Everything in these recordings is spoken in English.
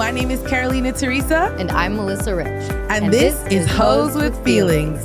My name is Carolina Teresa. And I'm Melissa Rich. And this is Hoes with Feelings.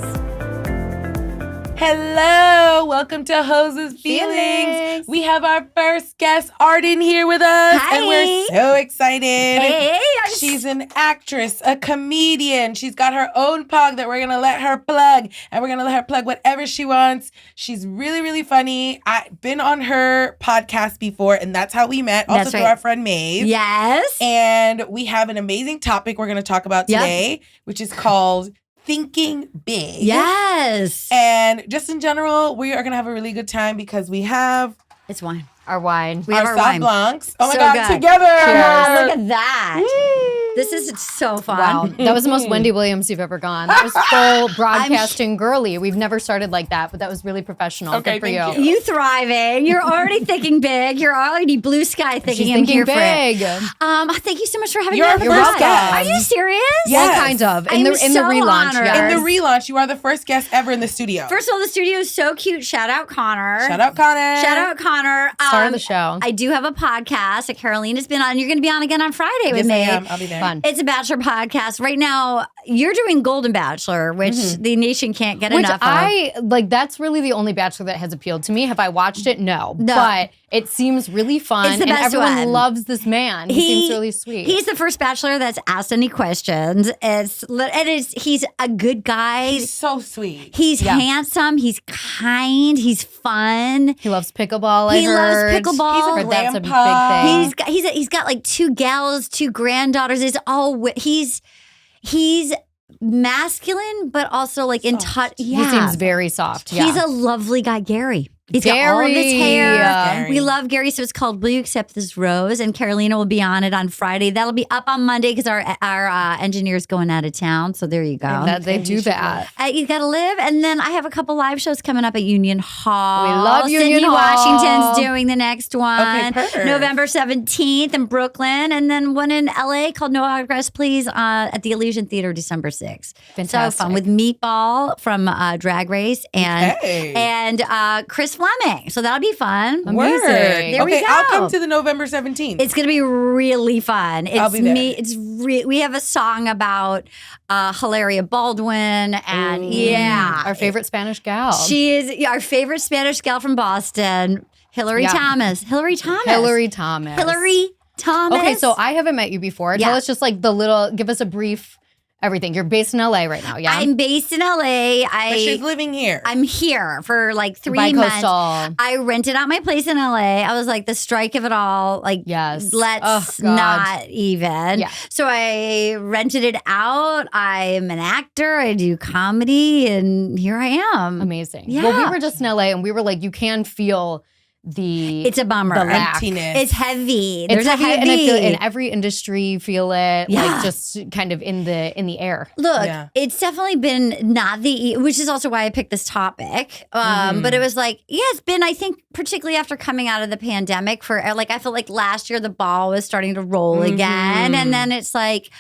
Hello, welcome to Hoes with Feelings. We have our first guest, Arden, here with us. Hi. And we're so excited. Hey, She's an actress, a comedian. She's got her own pod that we're going to let her plug. And we're going to let her plug whatever she wants. She's really, really funny. I've been on her podcast before, and that's how we met. Also through our friend Maeve. Yes. And we have an amazing topic we're going to talk about today, which is called Thinking Big. Yes. And just in general, we are going to have a really good time because we have It's wine. Our wine. We have our Sauv wine. Blancs. Oh my So God, good. together. Come on, look at that. This is so fun. Wow, that was the most Wendy Williams you've ever gone. That was full broadcasting girly. We've never started like that, but that was really professional. Okay, Good for thank you. You thriving. You're already thinking big. You're already blue sky thinking. She's I'm thinking here big. for it. Thank you so much for having You're me. our on the first pod. guest. Are you serious? Yes. All kinds of. I'm In the so relaunch, honored. yes. In the relaunch, you are the first guest ever in the studio. First of all, the studio is so cute. Shout out Connor. Shout out Connor. Shout out Connor. Star of the show. I do have a podcast that Carolina's been on. You're going to be on again on Friday with Yes, I me. am. I'll be there. Fun. It's a Bachelor podcast. Right now, you're doing Golden Bachelor, which the nation can't get enough of. That's really the only Bachelor that has appealed to me. Have I watched it? No. But it seems really fun. It's the and best everyone one. loves this man. He seems really sweet. He's the first Bachelor that's asked any questions. He's a good guy. He's so sweet. He's handsome. He's kind. He's fun. He loves pickleball, I He heard. loves pickleball. He's a Heard that's a big grandpa. thing. He's got like 2 gals, 2 granddaughters. It's all he's masculine, but also like in touch. Yeah, He seems very soft. Yeah. He's a lovely guy, Gary. He's got all of his Gary. hair. Gary. We love Gary, so it's called Will You Accept This Rose? And Carolina will be on it on Friday. That'll be up on Monday because our engineer's going out of town. So there you go. They do that. You got to live. And then I have a couple live shows coming up at Union Hall. We love Union Sydney Hall. Washington's doing the next one. perfect. November 17th in Brooklyn. And then one in LA called No Autographs Please at the Illusion Theater December 6th. Fantastic. So fun with Meatball from Drag Race and Chris Fleming. So that'll be fun. Amazing. Word. There we Okay, I'll go. come to the November 17th. It's gonna be really fun. I'll be there. We have a song about Hilaria Baldwin, and Our favorite Spanish gal. she is our favorite Spanish gal from Boston, Hillary Yeah. Thomas. Hillary Thomas. Hillary Thomas. Hillary Thomas. Okay, so I haven't met you before. Tell Yeah. us just like give us a brief everything. You're based in LA right now, yeah? I'm based in LA. But she's living here. I'm here for like 3 months. Bi-coastal. I rented out my place in LA. I was like, the strike of it all, like, Yes. let's Oh, God. not even. Yeah. So I rented it out. I'm an actor. I do comedy, and here I am. Amazing. Yeah. Well, we were just in LA and we were like, you can feel It's a bummer. the lack. Emptiness. It's heavy. It's There's heavy, a heavy. and I feel in every industry you feel it, Yeah. like just kind of in the air. Look, Yeah. it's definitely been not which is also why I picked this topic. But it was like, it's been, I think, particularly after coming out of the pandemic I felt like last year the ball was starting to roll again. And then it's like,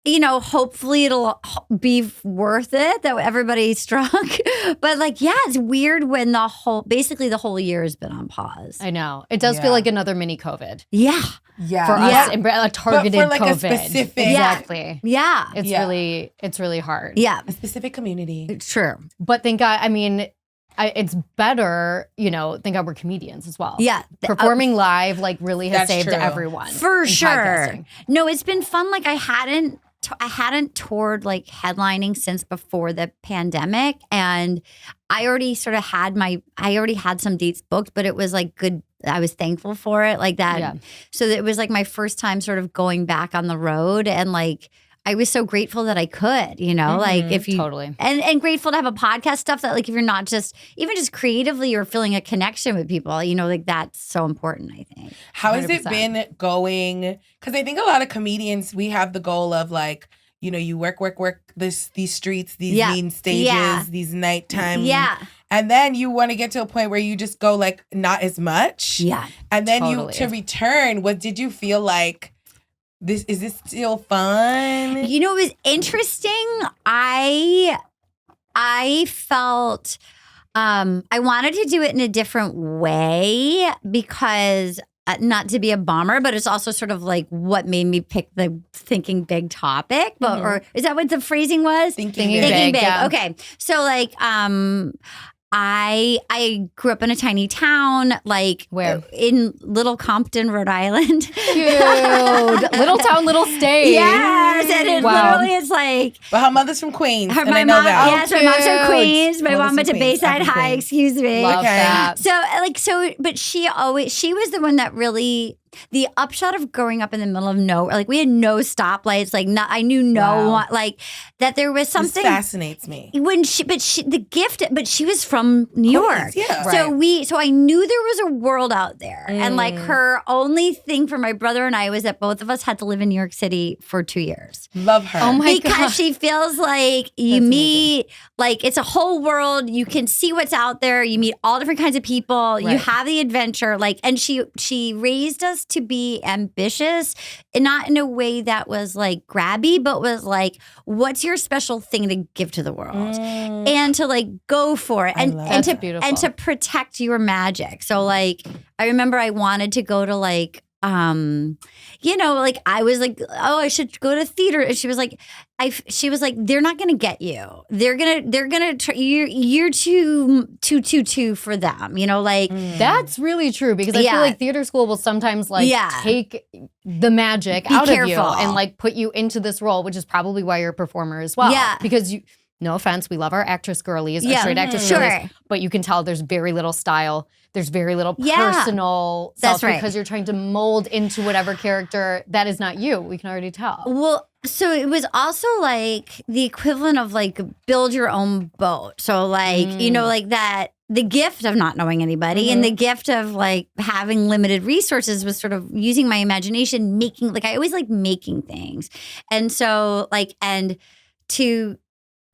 hopefully it'll be worth it that everybody's drunk. But it's weird when basically the whole year has been on pause. I know. It does Yeah. feel like another mini COVID Yeah. yeah. for us, a targeted But for like a COVID. specific- Exactly. Yeah. It's really hard. Yeah. A specific community. It's true. But thank God, it's better, thank God we're comedians as well. Yeah. Performing live really has That's saved true. everyone. For in sure. podcasting. No, it's been fun. Like I hadn't toured headlining since before the pandemic, and I already had some dates booked, but it was good. I was thankful for it, like that. Yeah. So it was my first time sort of going back on the road, and I was so grateful that I could, if you Totally. and grateful to have a podcast stuff that if you're not just even just creatively you're feeling a connection with people, that's so important, I think. How has it 100%. been going? Because I think a lot of comedians, we have the goal of you work these streets, these mean stages, these nighttime. Yeah. And then you want to get to a point where you just go not as much. Yeah. And then Totally. to return, what did you feel like? Is this still fun? It was interesting. I felt I wanted to do it in a different way because not to be a bomber, but it's also sort of like what made me pick the thinking big topic. But or is that what the phrasing was? Thinking big. Big. Yeah. Okay. So like I grew up in a tiny town, like Where? in Little Compton, Rhode Island. Cute. Little town, little state. Yes, and it literally is like But her mother's from Queens, and my I know mom. that. Yes, my mom's from Cute. Queens. My Mother's mom from went to Queens. Bayside I'm from High. Queens. Excuse me. Love Okay. that. But she was the one that really. The upshot of growing up in the middle of nowhere, like we had no stoplights, like I knew no one, like that there was something. This fascinates me. But she was from New York. Yeah. So I knew there was a world out there. And like her only thing for my brother and I was that both of us had to live in New York City for 2 years. Love her. Oh my Because God. she feels like you That's meet, like it's a whole world. You can see what's out there. You meet all different kinds of people. You Right. have the adventure. Like, and she raised us to be ambitious, and not in a way that was like grabby, but was like, what's your special thing to give to the world? And to like go for it, and love and to that. Beautiful. and to protect your magic. So like, I remember I wanted to go to like. Like I was like, oh, I should go to theater. And she was like, they're not going to get you. They're going to, you're too for them, like. That's really true because I Yeah. feel like theater school will sometimes like take the magic out of you careful. and like put you into this role, which is probably why you're a performer as well. Yeah. Because no offense, we love our actress girlies, our Yeah. straight actress Sure. girlies, but you can tell there's very little style. There's very little Yeah. personal That's self right. because you're trying to mold into whatever character that is not you. We can already tell. Well, so it was also like the equivalent of like build your own boat. So like, like that, the gift of not knowing anybody and the gift of like having limited resources was sort of using my imagination, making, like I always like making things. And so like, and to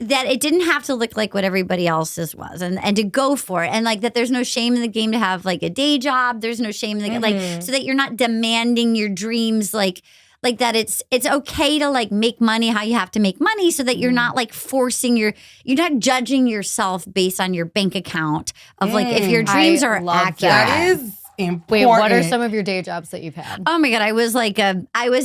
that it didn't have to look like what everybody else's was, and to go for it, and like that there's no shame in the game to have like a day job. There's no shame in the game, like so that you're not demanding your dreams, like that it's okay to like make money how you have to make money, so that you're not like you're not judging yourself based on your bank account of like if your dreams are love accurate. That is important. Wait, what are some of your day jobs that you've had? Oh my God, I was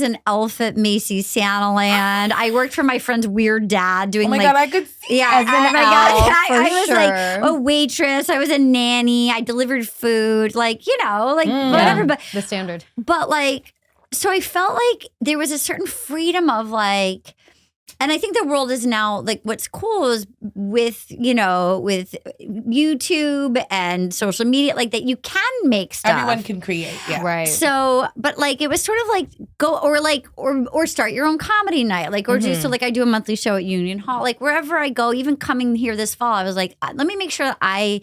an elf at Macy's Santaland. I worked for my friend's weird dad doing Oh my like, God, I could see. yeah, As an oh my God. elf, I for was sure. like a waitress. I was a nanny. I delivered food, like, whatever. The standard. But like, so I felt like there was a certain freedom of like, and I think the world is now like what's cool is with YouTube and social media, like that you can make stuff. Everyone can create. Yeah. Right. So, but like it was sort of like go or start your own comedy night, like or do so like I do a monthly show at Union Hall, like wherever I go. Even coming here this fall, I was like, let me make sure that I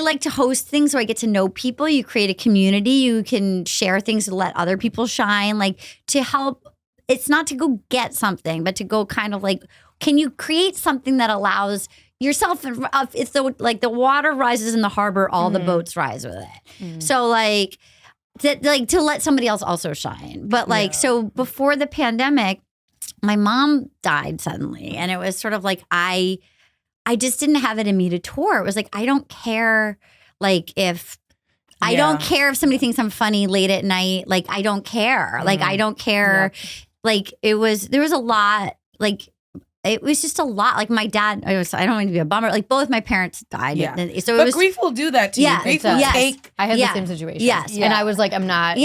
like to host things so I get to know people. You create a community. You can share things to let other people shine, like to help. It's not to go get something, but to go kind of like, can you create something that allows yourself, if the water rises in the harbor, all the boats rise with it. So like to let somebody else also shine. But like, so before the pandemic, my mom died suddenly. And it was sort of like, I just didn't have it in me to tour. It was like, I don't care like if I don't care if somebody thinks I'm funny late at night. Like, I don't care. Like, I don't care. Like, there was a lot, like, it was just a lot. Like, my dad, I don't mean to be a bummer. Like, both my parents died. Yeah. So But grief will do that to you. Grief will take. I had the same situation. Yes. And I was like, I'm not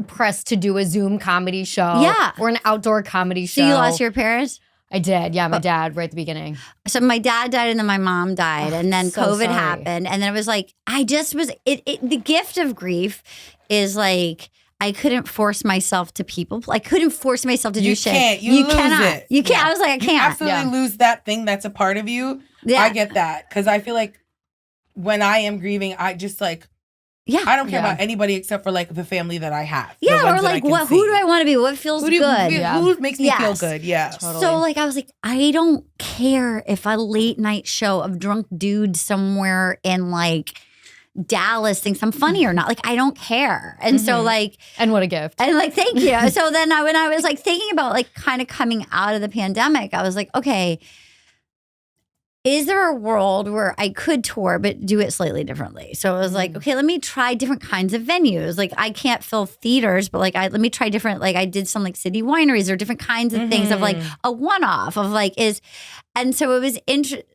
pressed to do a Zoom comedy show or an outdoor comedy show. So you lost your parents? I did. Yeah, my dad right at the beginning. So my dad died and then my mom died and then so COVID sorry. happened. And then it was like, the gift of grief is like, I couldn't force myself to people. I couldn't force myself to do shit. You lose cannot. it. You can't. I was like, I can't. You absolutely lose that thing that's a part of you. Yeah. I get that. Because I feel like when I am grieving, I just like, I don't care about anybody except for like the family that I have. Yeah, or like who do I want to be? What feels good? Who makes me feel good? Yeah. Totally. So like I was like, I don't care if a late night show of drunk dudes somewhere in like Dallas thinks I'm funny or not. Like I don't care. And so like And what a gift. and like thank you. So then when I was like thinking about like kind of coming out of the pandemic, I was like, okay, is there a world where I could tour but do it slightly differently? So it was like, okay, let me try different kinds of venues. Like I can't fill theaters, but like let me try different. Like I did some like city wineries or different kinds of things of like a one-off of like and so it was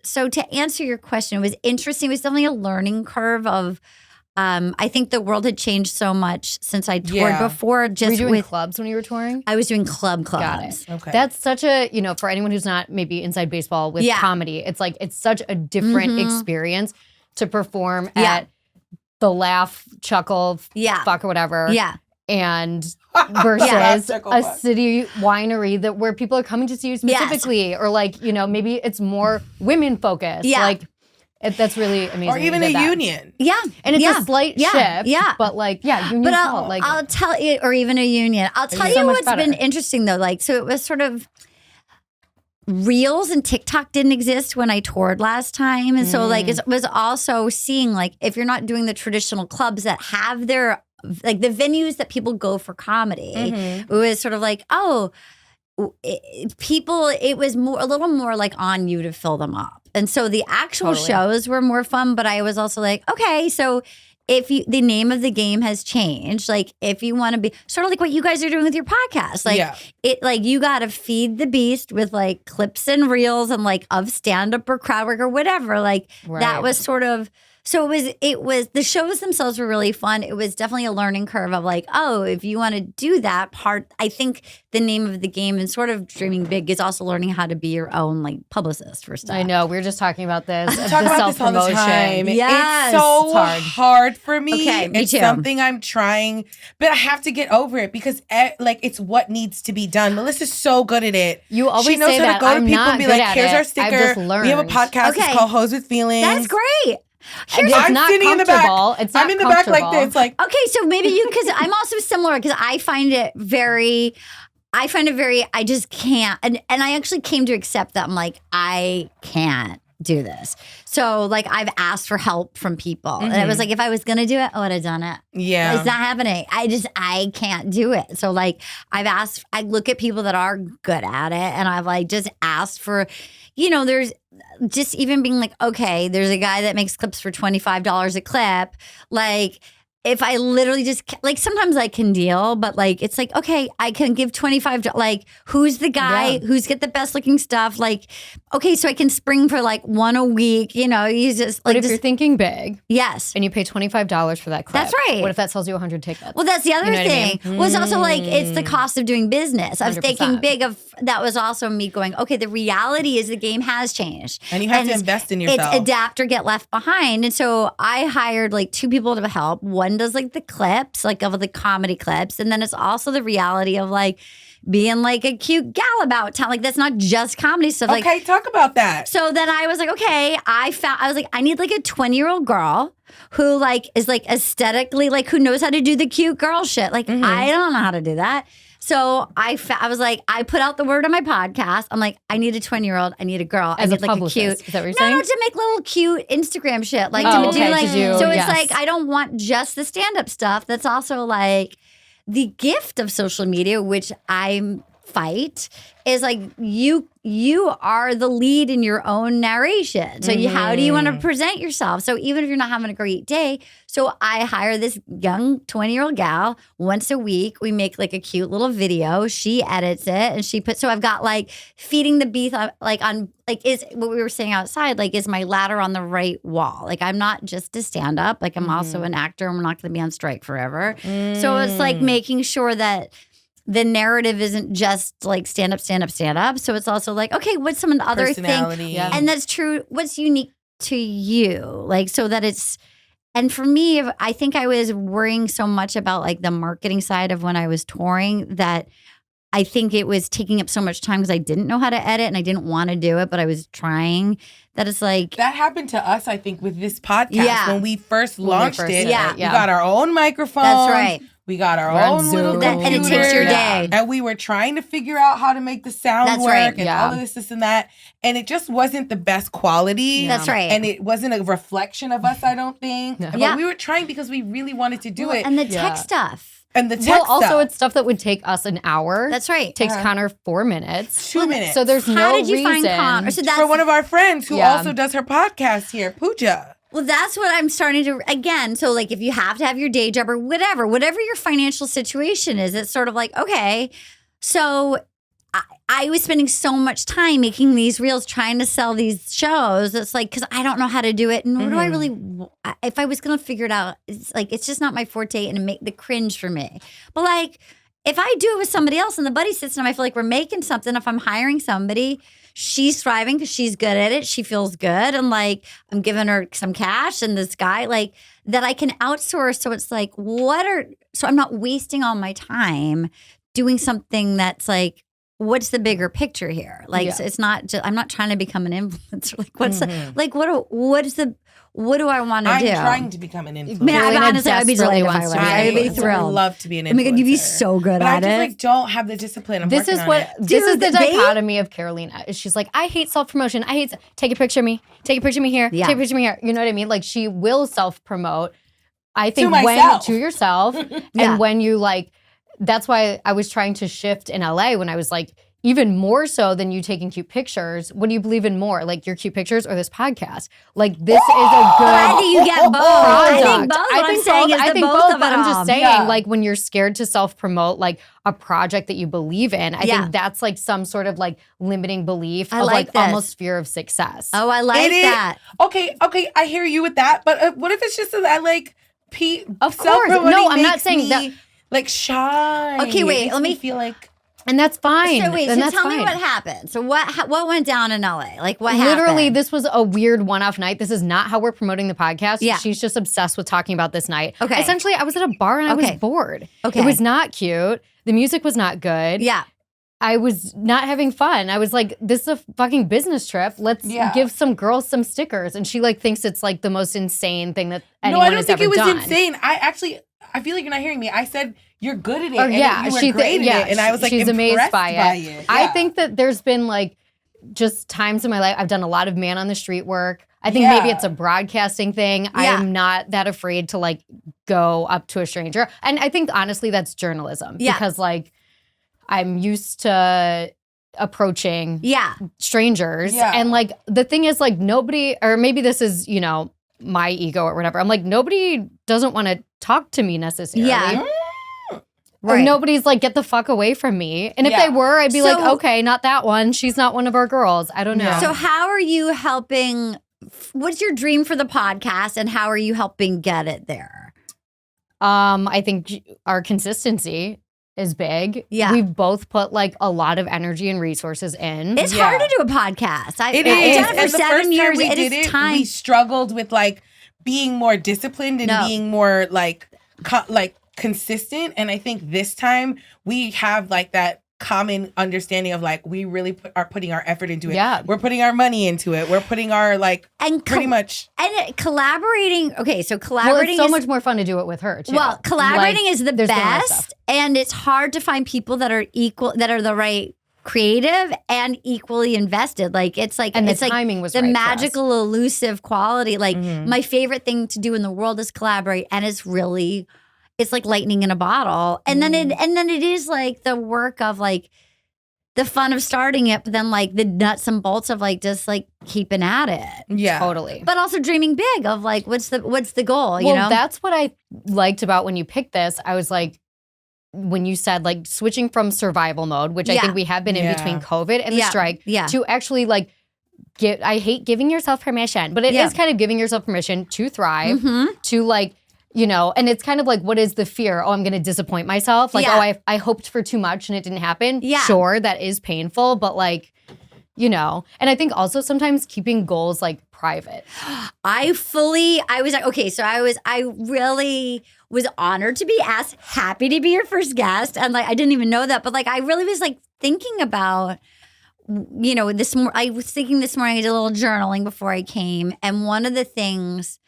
so to answer your question, it was interesting. It was definitely a learning curve of. I think the world had changed so much since I toured before. Just were you doing clubs when you were touring? I was doing clubs. Got it. Okay. That's such a, for anyone who's not maybe inside baseball with comedy, it's like, it's such a different experience to perform at the laugh, chuckle, fuck or whatever. Yeah. And versus a city winery where people are coming to see you specifically or like, maybe it's more women focused. Yeah. Like, that's really amazing. Or even a union. Yeah. And it's a slight shift. Yeah. But like, union. But I'll tell you, or even a union. I'll tell you what's been interesting though. Like, so it was sort of Reels and TikTok didn't exist when I toured last time. And so like, it was also seeing like, if you're not doing the traditional clubs that have their, like the venues that people go for comedy, it was sort of like, it was a little more like on you to fill them up. And so the actual shows were more fun, but I was also like, okay, so if the name of the game has changed, like if you want to be sort of like what you guys are doing with your podcast, like you got to feed the beast with like clips and reels and like of stand up or crowd work or whatever. Like that was sort of. So it was the shows themselves were really fun. It was definitely a learning curve of like, if you want to do that part, I think the name of the game and sort of dreaming big is also learning how to be your own like publicist for stuff. I know. We were just talking about this. We talk about this all the time. Yes. It's so hard for me. Okay, me it's too. something I'm trying, but I have to get over it because like it's what needs to be done. Melissa's so good at it. You always she knows say how that. to go to I'm people not and be good like, at here's it. our sticker. I've just learned. We have a podcast. Okay. It's called Hoes with Feelings. That's great. I'm not sitting in the back. It's not I'm in the back like this. Like, okay, so maybe because I'm also similar because I find it very, I just can't. And I actually came to accept that I'm like, I can't do this. So like I've asked for help from people. And it was like, if I was going to do it, I would have done it. Yeah. It's not happening. I can't do it. So like I look at people that are good at it and I've like just asked for, there's just even being like, okay, there's a guy that makes clips for $25 a clip. Like, if I literally just, like, sometimes I can deal, but like, it's like, okay, I can give $25. Like, who's the guy who's got the best looking stuff? Like, okay, so I can spring for like one a week, you just like. But if you're thinking big. Yes. And you pay $25 for that clip. That's right. What if that sells you 100 tickets? Well, that's the other thing. I mean? Was also like, it's the cost of doing business. I was 100%. thinking big that was also me going, okay, the reality is the game has changed. And you have to invest in yourself. It's adapt or get left behind. And so I hired like 2 people to help. One does like the clips, like of the comedy clips. And then it's also the reality of like being like a cute gal about town. Like that's not just comedy stuff. Okay, talk about that. So then I was like, okay, I was like, I need like a 20-year-old girl who like is like aesthetically like who knows how to do the cute girl shit. Like I don't know how to do that. So I was like, I put out the word on my podcast. I'm like, I need a 20-year-old. I need a girl. As I need a like publicist, a cute. is that what you're saying? No, to make little cute Instagram shit. Like Oh, to okay, do like. to do, So it's yes. like I don't want just the stand-up stuff. That's also like the gift of social media, which I'm fight is like you are the lead in your own narration. So how do you want to present yourself? So even if you're not having a great day, so I hire this young 20-year-old gal once a week. We make like a cute little video. She edits it and she puts. So I've got like feeding the beast like on like is what we were saying outside. Like is my ladder on the right wall? Like I'm not just a stand up. Like I'm also an actor and we're not going to be on strike forever. So it's like making sure that the narrative isn't just like stand up. So it's also like, okay, what's some other thing? Yeah. And that's true. What's unique to you? Like, so that it's, and for me, I think I was worrying so much about like the marketing side of when I was touring that I think it was taking up so much time because I didn't know how to edit and I didn't want to do it, but I was trying. That it's like. That happened to us, I think, with this podcast. Yeah. When we first launched it. Yeah. We got our own microphone. That's right. We got our on own little Zoom. computer. And it takes your day. And we were trying to figure out how to make the sound That's work right. and all of this and that. And it just wasn't the best quality. That's right. And it wasn't a reflection of us, I don't think. No. But Yeah. we were trying because we really wanted to do it. And the tech stuff. And the text Well, also stuff. it's stuff that would take us an hour. That's right. Takes Connor 4 minutes. 2 minutes. So there's How no did you find reason. Connor? So that's for one of our friends who Yeah. also does her podcast here, Pooja. Well, that's what I'm starting to, again, so like if you have to have your day job or whatever your financial situation is, it's sort of like, okay, so I was spending so much time making these reels, trying to sell these shows. It's like, because I don't know how to do it. And what do I really, if I was going to figure it out, it's like, it's just not my forte and it make the cringe for me. But like, if I do it with somebody else in the buddy system, I feel like we're making something. If I'm hiring somebody, she's thriving because she's good at it. She feels good. And like, I'm giving her some cash and this guy, like, that I can outsource. So it's like, so I'm not wasting all my time doing something that's like, what's the bigger picture here? Like, so it's not just, I'm not trying to become an influencer. Like, what do I want to do? I'm trying to become an influencer. Man, honestly, I'd be delighted if I were. I I'd be thrilled. I would love to be an influencer. Oh my God, you'd be so good but at I just it. like don't have the discipline. This is what. this is the Dude, dichotomy of Carolina. She's like, I hate self-promotion. I hate take a picture of me. Take a picture of me here. Yeah. Take a picture of me here. You know what I mean? Like she will self-promote. I think To yourself and when you like, that's why I was trying to shift in LA when I was like, even more so than you taking cute pictures. What do you believe in more? Like your cute pictures or this podcast? Like this is a good I think you get both. I think both. I think both. I think both, but I'm just saying, like when you're scared to self-promote like a project that you believe in, I think that's like some sort of like limiting belief of like almost fear of success. Oh, I like that. Okay, I hear you with that. But what if it's just that I like of course. No, I'm not saying that. Like shy. Okay, wait. Let me feel like. And that's fine. So wait, and so that's tell me fine. what happened. So what went down in LA? Like what Literally, happened? this was a weird one-off night. This is not how we're promoting the podcast. Yeah. She's just obsessed with talking about this night. Okay. Essentially, I was at a bar and I was bored. Okay. It was not cute. The music was not good. Yeah. I was not having fun. I was like, this is a fucking business trip. Let's give some girls some stickers. And she like thinks it's like the most insane thing that anyone has ever done. No, I don't think it was insane. I feel like you're not hearing me. I said you're good at it. And you were great at it. And I was like, she's amazed by it. Yeah. I think that there's been like just times in my life, I've done a lot of man on the street work. I think maybe it's a broadcasting thing. I am not that afraid to like go up to a stranger. And I think honestly, that's journalism. Yeah. Because like I'm used to approaching strangers. Yeah. And like the thing is like nobody, or maybe this is, you know, my ego or whatever. I'm like, nobody doesn't want to talk to me necessarily. Yeah. Or nobody's like, get the fuck away from me. And if they were, I'd be like, okay, not that one. She's not one of our girls. I don't know. So how are you helping? What's your dream for the podcast and how are you helping get it there? I think our consistency is big. Yeah. We've both put like a lot of energy and resources in. It's hard to do a podcast. It is. I've done it for 7 years. We did it. Time. We struggled with like being more disciplined and being more like consistent. And I think this time we have like that common understanding of like we really are putting our effort into it. Yeah. We're putting our money into it. We're putting our like pretty much. And collaborating. Okay, so collaborating it's so much more fun to do it with her too. Well, collaborating like, is the best. And it's hard to find people that are equal, that are the right creative and equally invested. Like it's like, and it's the like timing was the right magical elusive quality. Like my favorite thing to do in the world is collaborate. And it's like lightning in a bottle. And then it is like the work of like the fun of starting it, but then like the nuts and bolts of like just like keeping at it. Yeah. Totally. But also dreaming big of like what's the goal, you know? Well, that's what I liked about when you picked this. I was like, when you said like switching from survival mode, which I think we have been in between COVID and the strike, to actually like I hate giving yourself permission, but it is kind of giving yourself permission to thrive, to like, you know, and it's kind of like, what is the fear? Oh, I'm going to disappoint myself. Like, I hoped for too much and it didn't happen. Yeah. Sure, that is painful, but like, you know, and I think also sometimes keeping goals like private. I really was honored to be asked, happy to be your first guest. And like, I didn't even know that, but like, I really was like thinking about, you know, I was thinking this morning, I did a little journaling before I came. And one of the things,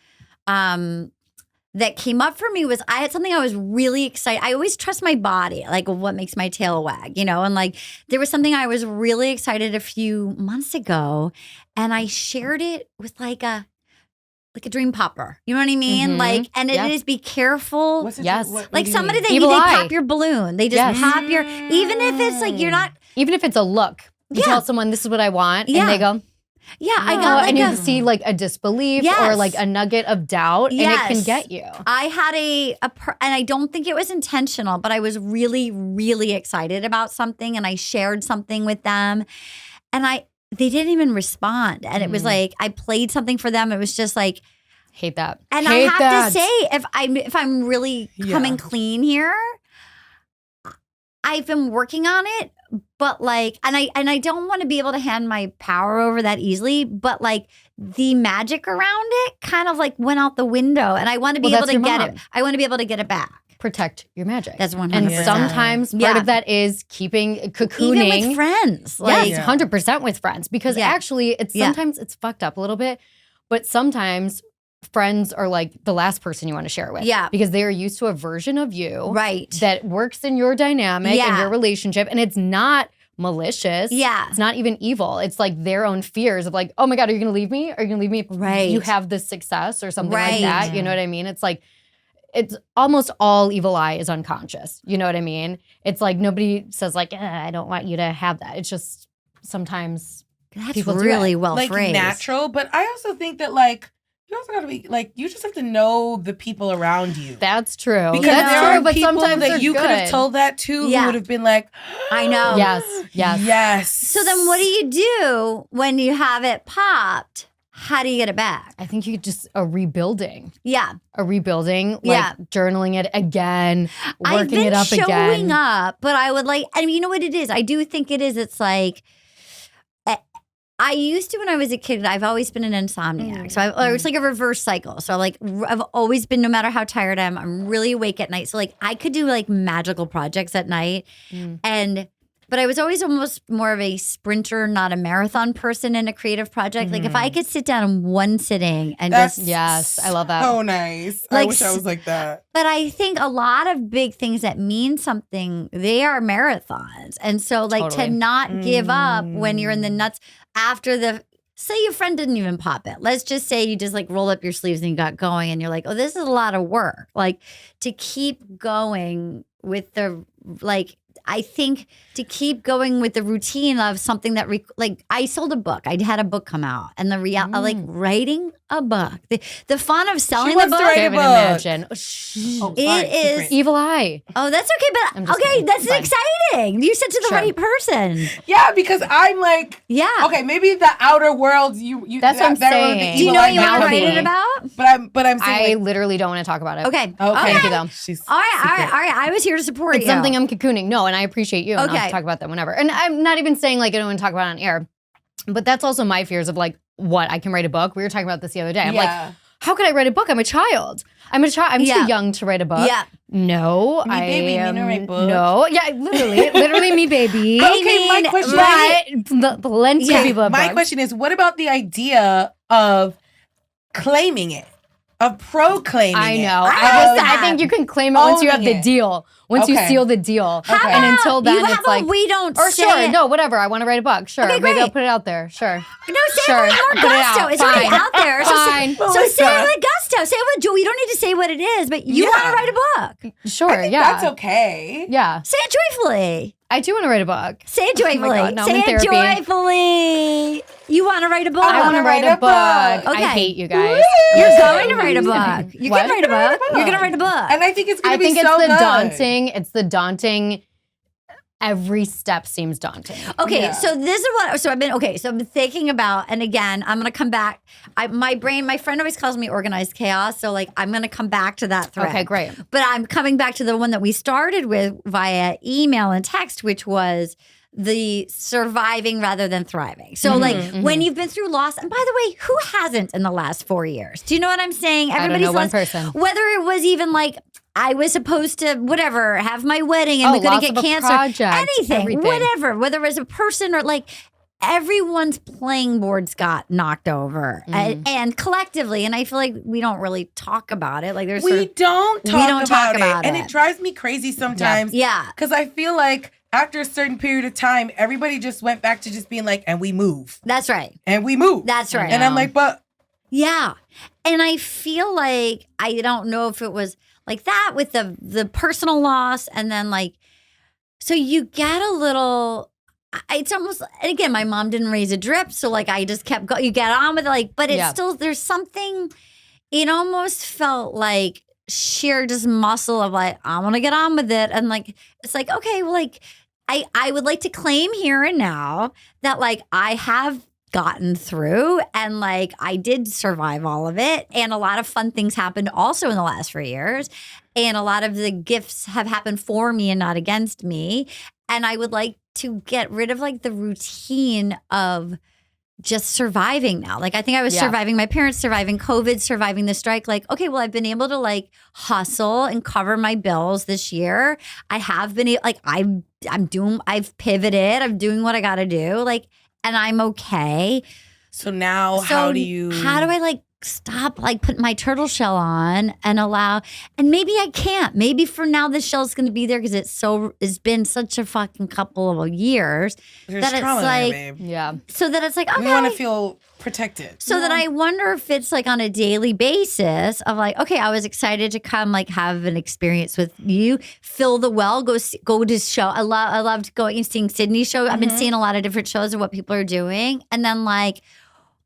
that came up for me was I had something I was really excited. I always trust my body, like what makes my tail wag, you know? And like there was something I was really excited a few months ago and I shared it with like like a dream popper. You know what I mean? Like, and it is be careful. Yes. Like somebody that they pop your balloon. They just pop your, even if it's like you're not. Even if it's a look. You tell someone this is what I want and they go, I got like and you see like a disbelief or like a nugget of doubt and it can get you. I had and I don't think it was intentional, but I was really, really excited about something and I shared something with them and they didn't even respond. And it was like, I played something for them. It was just like. Hate that. And I have to say, if I'm really coming clean here, I've been working on it, but like, and I don't want to be able to hand my power over that easily, but like the magic around it kind of like went out the window and I want to be able to get it. I want to be able to get it back. Protect your magic. That's 100%. And sometimes part of that is cocooning. Even with friends. Like, yes, 100% with friends. Because actually, it's sometimes it's fucked up a little bit, but sometimes friends are like the last person you want to share it with. Yeah. Because they are used to a version of you that works in your dynamic and your relationship. And it's not malicious. Yeah. It's not even evil. It's like their own fears of like, oh my God, are you going to leave me? Are you going to leave me? Right. You have this success or something like that. You know what I mean? It's like, it's almost all evil eye is unconscious. You know what I mean? It's like nobody says like, I don't want you to have that. It's just sometimes people really well like phrased. Natural. But I also think that like, you also gotta be like, you just have to know the people around you. That's true. Because there are but people sometimes that you could have told that to who would have been like, I know. Yes. So then what do you do when you have it popped? How do you get it back? I think you just a rebuilding. Yeah. A rebuilding, like journaling it again, working it up again. I've been showing up, but I would like, and you know what it is? I do think it is. It's like, I used to when I was a kid, I've always been an insomniac. So it's like a reverse cycle. So like I've always been, no matter how tired I am, I'm really awake at night. So like I could do like magical projects at night. But I was always almost more of a sprinter, not a marathon person in a creative project. Like if I could sit down in one sitting and yes, I love that. So nice. Like, I wish I was like that. But I think a lot of big things that mean something, they are marathons. And so like to not give up when you're in the nuts after say your friend didn't even pop it. Let's just say you just like rolled up your sleeves and you got going and you're like, oh, this is a lot of work. Like to keep going with I think to keep going with the routine of something that, like I sold a book. I had a book come out and like writing a book. The fun of selling the book. To write a book. Imagine. It is evil eye. Oh, that's okay. But okay, that's exciting. You said to the right person. Yeah, because I'm like, okay, maybe the outer world, that's what I'm saying. Do you know what you want to write it about? But I'm saying I literally don't want to talk about it. Okay. Thank you though. All right. I was here to support you. It's something I'm cocooning. No, and I appreciate you. And I'll talk about that whenever. And I'm not even saying like I don't want to talk about it on air. But that's also my fears of like, what, I can write a book? We were talking about this the other day. I'm like, how could I write a book? I'm a child. I'm too young to write a book. Yeah. No, me baby, you know write books. No, yeah, literally me baby. Okay, my question is, plenty of people have my books. question is, what about the idea of claiming it? Of proclaiming I know. I think you can claim it once you have the deal. Once you seal the deal. And until then, it's like, we don't or say sure, it. No, whatever. I want to write a book. Sure. Okay, maybe I'll put it out there. Sure. No, say it with more gusto. It's already out there. Fine. So say it with gusto. Say it with, you don't need to say what it is, but you want to write a book. Sure, I think that's okay. Yeah. Say it joyfully. I do want to write a book. Say it joyfully. Oh God, no, say it joyfully. You want to write a book. I want to write a book. Okay. I hate you guys. You're going to write a book. You can write a book. You're going to write a book. And I think it's going to be so good. It's the daunting. Every step seems daunting. Okay, so this is what. So I've been thinking about, and again, I'm gonna come back. My friend always calls me organized chaos. So like, I'm gonna come back to that thread. Okay, great. But I'm coming back to the one that we started with via email and text, which was the surviving rather than thriving. So when you've been through loss, and by the way, who hasn't in the last 4 years? Do you know what I'm saying? Everybody's one person. Whether it was even like, I was supposed to, whatever, have my wedding and we couldn't get canceled. Anything, whatever. Whether it was a person or like, everyone's playing boards got knocked over and collectively. And I feel like we don't really talk about it. Like we don't talk about it. And it drives me crazy sometimes. Yeah. Because I feel like after a certain period of time, everybody just went back to just being like, and we move. That's right. And we move. That's right. And I'm like, but Yeah. And I feel like, I don't know if it was like that with the personal loss, and then like, so you get a little, it's almost, and again, my mom didn't raise a drip. So like, I just kept going, you get on with it, like, but it's still, there's something, it almost felt like sheer just muscle of like, I want to get on with it. And like, it's like, okay, well, like, I would like to claim here and now that like I have gotten through, and like I did survive all of it, and a lot of fun things happened also in the last 4 years, and a lot of the gifts have happened for me and not against me, and I would like to get rid of like the routine of just surviving now. Like I think I was surviving my parents, surviving COVID, surviving the strike. Like, okay, well, I've been able to like hustle and cover my bills this year. I have been like, I've pivoted. I'm doing what I got to do. Like, and I'm okay. So now how do I like stop like putting my turtle shell on and allow, and maybe I can't. Maybe for now the shell's going to be there because it's been such a fucking couple of years There's that it's like, there, babe. Yeah. So that it's like, okay. We want to feel protected. So that I wonder if it's like on a daily basis of like, okay, I was excited to come like have an experience with you, fill the well, go to show. I loved going and seeing Sydney's show. I've been seeing a lot of different shows of what people are doing, and then like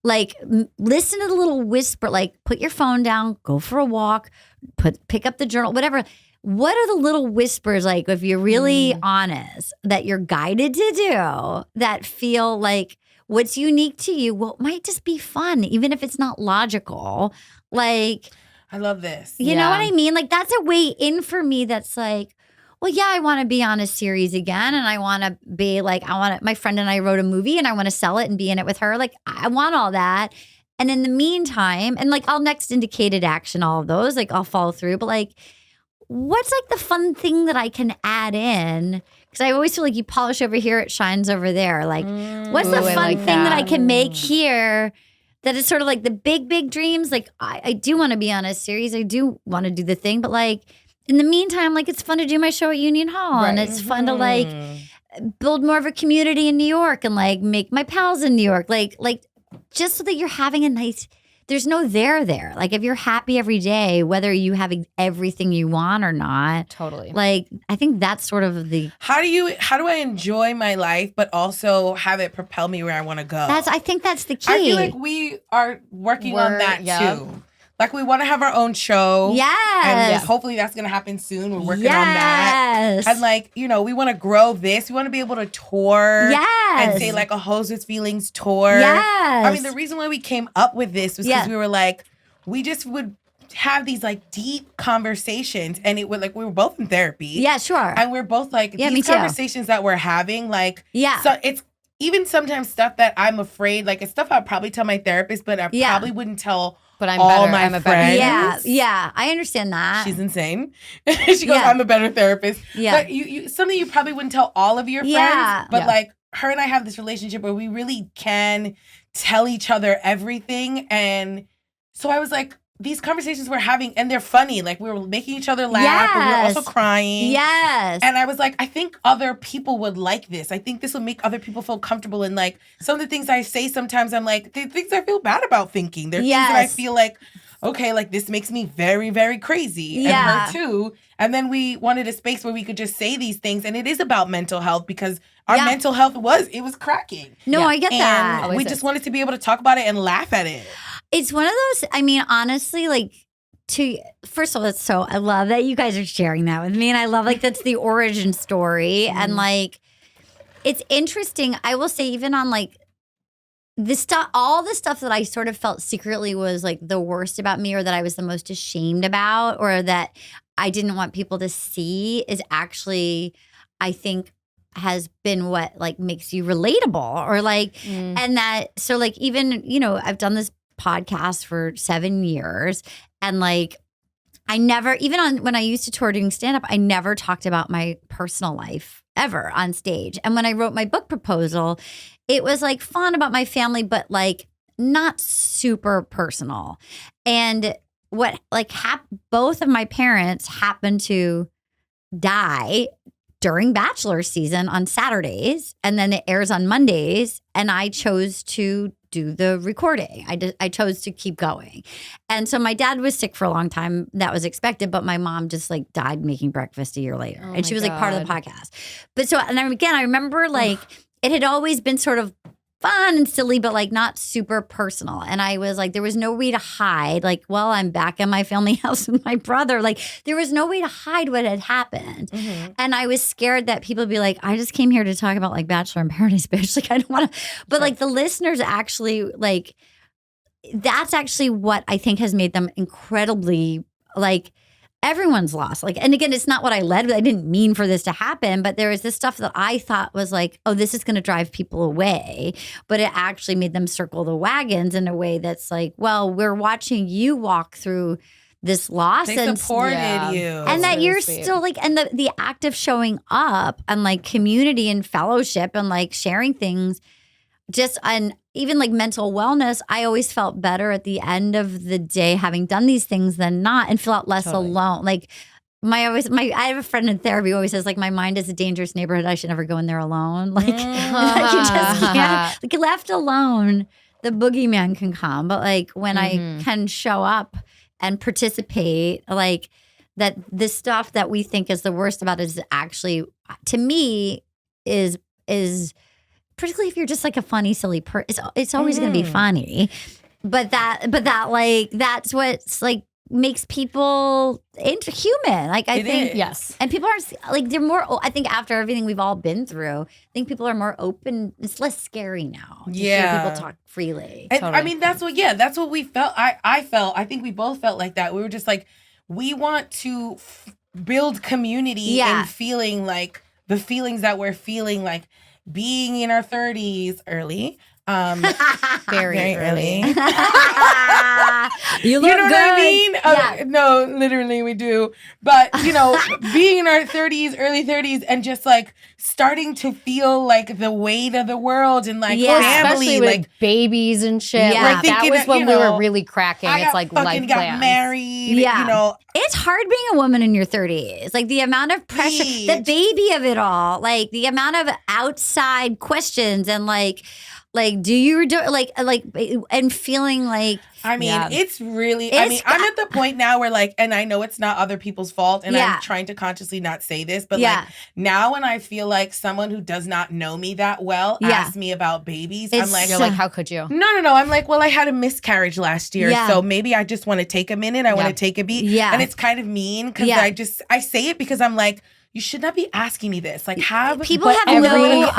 listen to the little whisper, like put your phone down, go for a walk, pick up the journal, whatever. What are the little whispers, like if you're really honest, that you're guided to do that feel like what's unique to you? Well, it might just be fun, even if it's not logical. Like, I love this. You know what I mean? Like that's a way in for me that's like, well, yeah, I want to be on a series again, and I want to be like, my friend and I wrote a movie and I want to sell it and be in it with her. Like, I want all that. And in the meantime, and like I'll next indicated action all of those, like I'll follow through, but like, what's like the fun thing that I can add in? Because I always feel like you polish over here, it shines over there. Like, what's the fun thing that I can make here that is sort of like the big dreams? Like, I do want to be on a series. I do want to do the thing, but like, in the meantime, like it's fun to do my show at Union Hall, and it's fun to like build more of a community in New York and like make my pals in New York, like just so that you're having a nice. There's no there. Like if you're happy every day, whether you have everything you want or not, totally. Like I think that's sort of the. How do I enjoy my life, but also have it propel me where I want to go? I think that's the key. I feel like we are working on that too. Like, we want to have our own show. Yes. And hopefully that's going to happen soon. We're working on that. And, like, we want to grow this. We want to be able to tour. Yes. And say, like, a Hoes with Feelings tour. Yes. I mean, the reason why we came up with this was because we were like, we just would have these, like, deep conversations. And it would, like, we were both in therapy. Yeah, sure. And we're both, like, these conversations that we're having, like, so it's even sometimes stuff that I'm afraid, like, it's stuff I'd probably tell my therapist, but I probably wouldn't tell But I'm all better. my I'm a friends. better. Yeah, I understand that. She's insane. She goes, I'm a better therapist. Yeah. But you something you probably wouldn't tell all of your friends. But like her and I have this relationship where we really can tell each other everything. And so I was like, these conversations we're having, and they're funny. Like, we were making each other laugh, but we were also crying. Yes. And I was like, I think other people would like this. I think this will make other people feel comfortable. And like, some of the things I say sometimes, I'm like, they're things I feel bad about thinking. They're things that I feel like, okay, like this makes me very, very crazy. And her too. And then we wanted a space where we could just say these things. And it is about mental health, because our mental health was cracking. No, I get that. And we just wanted to be able to talk about it and laugh at it. It's one of those, I mean, honestly, like, first of all, I love that you guys are sharing that with me. And I love, like, that's the origin story. And, like, it's interesting. I will say, even on, like, all the stuff that I sort of felt secretly was, like, the worst about me, or that I was the most ashamed about, or that I didn't want people to see, is actually, I think, has been what, like, makes you relatable, or, like, and that, so, like, even, I've done this podcast for 7 years, and like I never, even when I used to tour doing stand-up, I never talked about my personal life ever on stage. And when I wrote my book proposal, it was like fun about my family, but like not super personal. And what like both of my parents happened to die during Bachelor season on Saturdays, and then it airs on Mondays, and I chose to do the recording. I chose to keep going. And so my dad was sick for a long time. That was expected, but my mom just like died making breakfast a year later. And she was like part of the podcast. But so, and again, I remember like it had always been sort of fun and silly, but like not super personal. And I was like, there was no way to hide. Like, well, I'm back at my family house with my brother. Like, there was no way to hide what had happened. And I was scared that people would be like, I just came here to talk about like Bachelor in Paradise, bitch. Like, I don't want to. But like the listeners actually like, that's actually what I think has made them incredibly like, everyone's lost. Like, and again, it's not what I led with. I didn't mean for this to happen, but there was this stuff that I thought was like, oh, this is going to drive people away. But it actually made them circle the wagons in a way that's like, well, we're watching you walk through this loss. They supported you. And that really you're sweet. Still like, and the act of showing up and like community and fellowship and like sharing things just on even like mental wellness, I always felt better at the end of the day having done these things than not, and felt less alone. Like I have a friend in therapy who always says like my mind is a dangerous neighborhood. I should never go in there alone. Like, like you just can't. Like left alone, the boogeyman can come. But like when I can show up and participate, like that this stuff that we think is the worst about it is actually, to me, is particularly if you're just like a funny, silly person, it's always going to be funny. But like that's what's like makes people human. Like I think yes, and people are like they're more. I think after everything we've all been through, I think people are more open. It's less scary now. To hear people talk freely. And I mean that's what we felt. I felt. I think we both felt like that. We were just like we want to build community and feeling like the feelings that we're feeling like. Being in our 30s early. Very early. You look know good. What I mean? No, literally we do. But, being in our 30s, early 30s, and just like starting to feel like the weight of the world and like family. Especially with like babies and shit. Yeah. Like that was when we were really cracking. It's like life got plans. Married. Yeah. It's hard being a woman in your 30s. Like the amount of pressure, the baby of it all, like the amount of outside questions and like do you do like and feeling like I mean it's really I'm at the point now where like and I know it's not other people's fault and I'm trying to consciously not say this but like now when I feel like someone who does not know me that well asks me about babies I'm like you're like how could you no I'm like well I had a miscarriage last year so maybe I just want to take a minute I want to take a beat and it's kind of mean because I say it because I'm like you should not be asking me this like people have no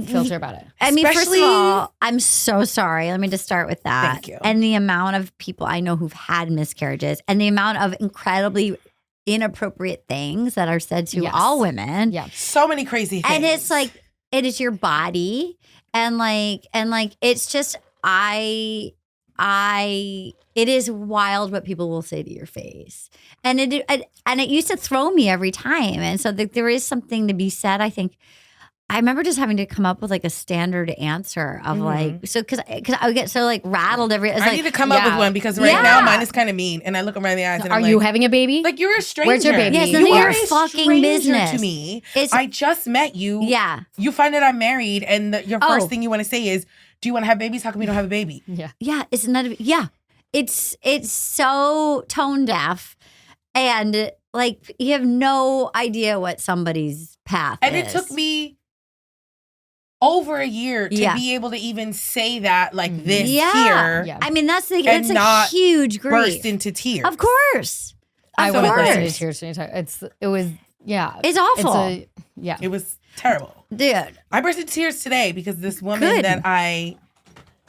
filter about it. I mean, first of all, I'm so sorry. Let me just start with that. Thank you. And the amount of people I know who've had miscarriages and the amount of incredibly inappropriate things that are said to all women. Yeah. So many crazy things. And it's like, it is your body. And like, it's just, it is wild what people will say to your face. And it used to throw me every time. And so there is something to be said, I think. I remember just having to come up with like a standard answer of like, so because I would get so like rattled I need to come up with one because right now mine is kind of mean and I look around the eyes and I'm like, are you having a baby? Like you're a stranger. Where's your baby? Yes, you are a fucking business to me. I just met you. Yeah. You find out I'm married and your first thing you want to say is, do you want to have babies? How come you don't have a baby? Yeah. Yeah. It's so tone deaf and like you have no idea what somebody's path is. And it took me over a year to be able to even say that like this here. Yeah. I mean, that's a huge grief. Burst into tears. Of course. I would burst into tears anytime. It's awful. It was terrible. Dude. I burst into tears today because this woman that I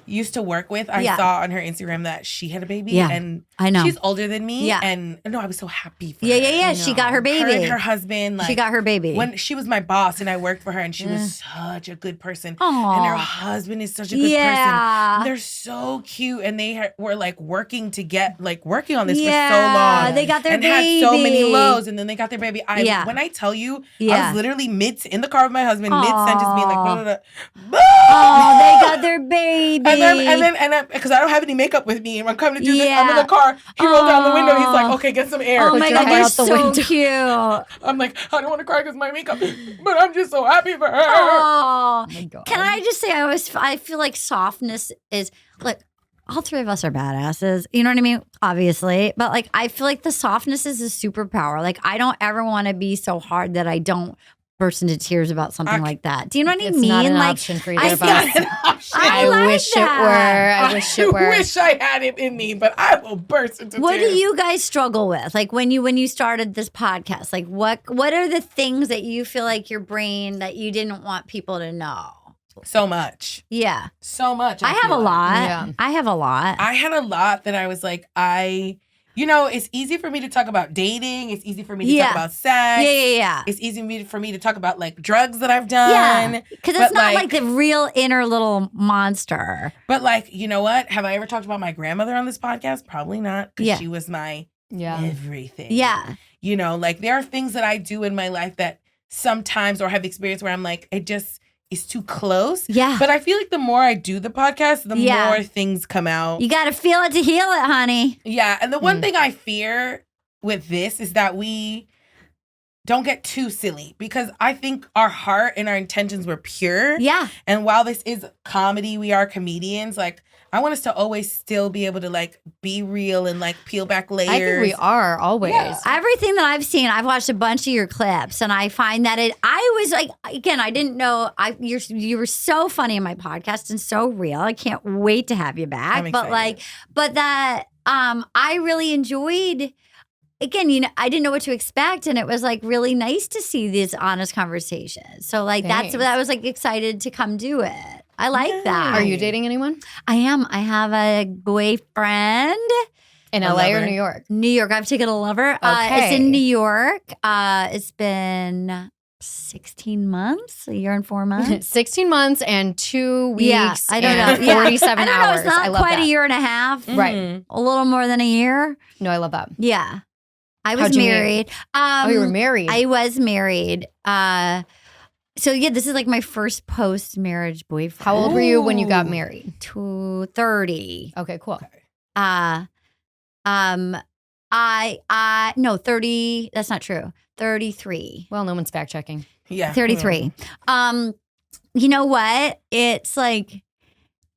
used to work with, I saw on her Instagram that she had a baby and I know. She's older than me and no, I was so happy for her. Yeah. She got her baby. Her and her husband. Like, she got her baby. When she was my boss and I worked for her and she was such a good person. Aww. And her husband is such a good person. They're so cute and they were like working on this for so long. They got their and baby. Had so many lows and then they got their baby. When I tell you, I was literally in the car with my husband, mid-sentence being like, blah, blah, blah. Oh, they got their baby. And then, because I don't have any makeup with me, and I'm coming to do this. I'm in the car. He rolls down the window. He's like, "Okay, get some air." Oh my God, they're so cute. I'm like, I don't want to cry because my makeup, but I'm just so happy for her. Oh my God. Can I just say, I feel like softness is like. All three of us are badasses. You know what I mean? Obviously. But like, I feel like the softness is a superpower. Like, I don't ever want to be so hard that I don't burst into tears about something like that. Do you know what I mean? It's not an like, option for you. I wish it were. I wish it were. I wish I had it in me, but I will burst into tears. What do you guys struggle with? Like when you started this podcast, like what are the things that you feel like your brain that you didn't want people to know? So much. Yeah. So much. I have a lot. Yeah. I have a lot. I had a lot that I was like, it's easy for me to talk about dating. It's easy for me to talk about sex. Yeah. It's easy for me to talk about like drugs that I've done. Yeah. Because it's not like the real inner little monster. But like, you know what? Have I ever talked about my grandmother on this podcast? Probably not. Because she was my everything. Yeah. You know, like there are things that I do in my life that sometimes or have experienced where I'm like, it just is too close. Yeah. But I feel like the more I do the podcast, the more things come out. You got to feel it to heal it, honey. Yeah. And the one thing I fear with this is that we don't get too silly, because I think our heart and our intentions were pure. Yeah. And while this is comedy, we are comedians. Like, I want us to always still be able to like be real and like peel back layers. I think we are always. Yeah. Everything that I've seen, I've watched a bunch of your clips, and I find that I was like, again, I didn't know you were so funny in my podcast and so real. I can't wait to have you back. I'm excited. But I really enjoyed. Again, I didn't know what to expect, and it was like really nice to see these honest conversations. So like Thanks. I was like excited to come do it. I like that. Are you dating anyone? I am. I have a boyfriend. In LA or New York? New York. I've taken a lover. Okay. It's in New York. It's been 16 months, a year and 4 months. 16 months and 2 weeks. Yeah, I don't know. 47 I don't hours. know. It's not quite that. a year and a half. Right. A little more than a year. No, I love that. Yeah. I was How'd you meet? married. You were married. I was married. So yeah, this is like my first post-marriage boyfriend. How old were you when you got married? 30. Okay, cool. No, 30. That's not true. 33. Well, no one's fact checking. Yeah. 33. You know what? It's like,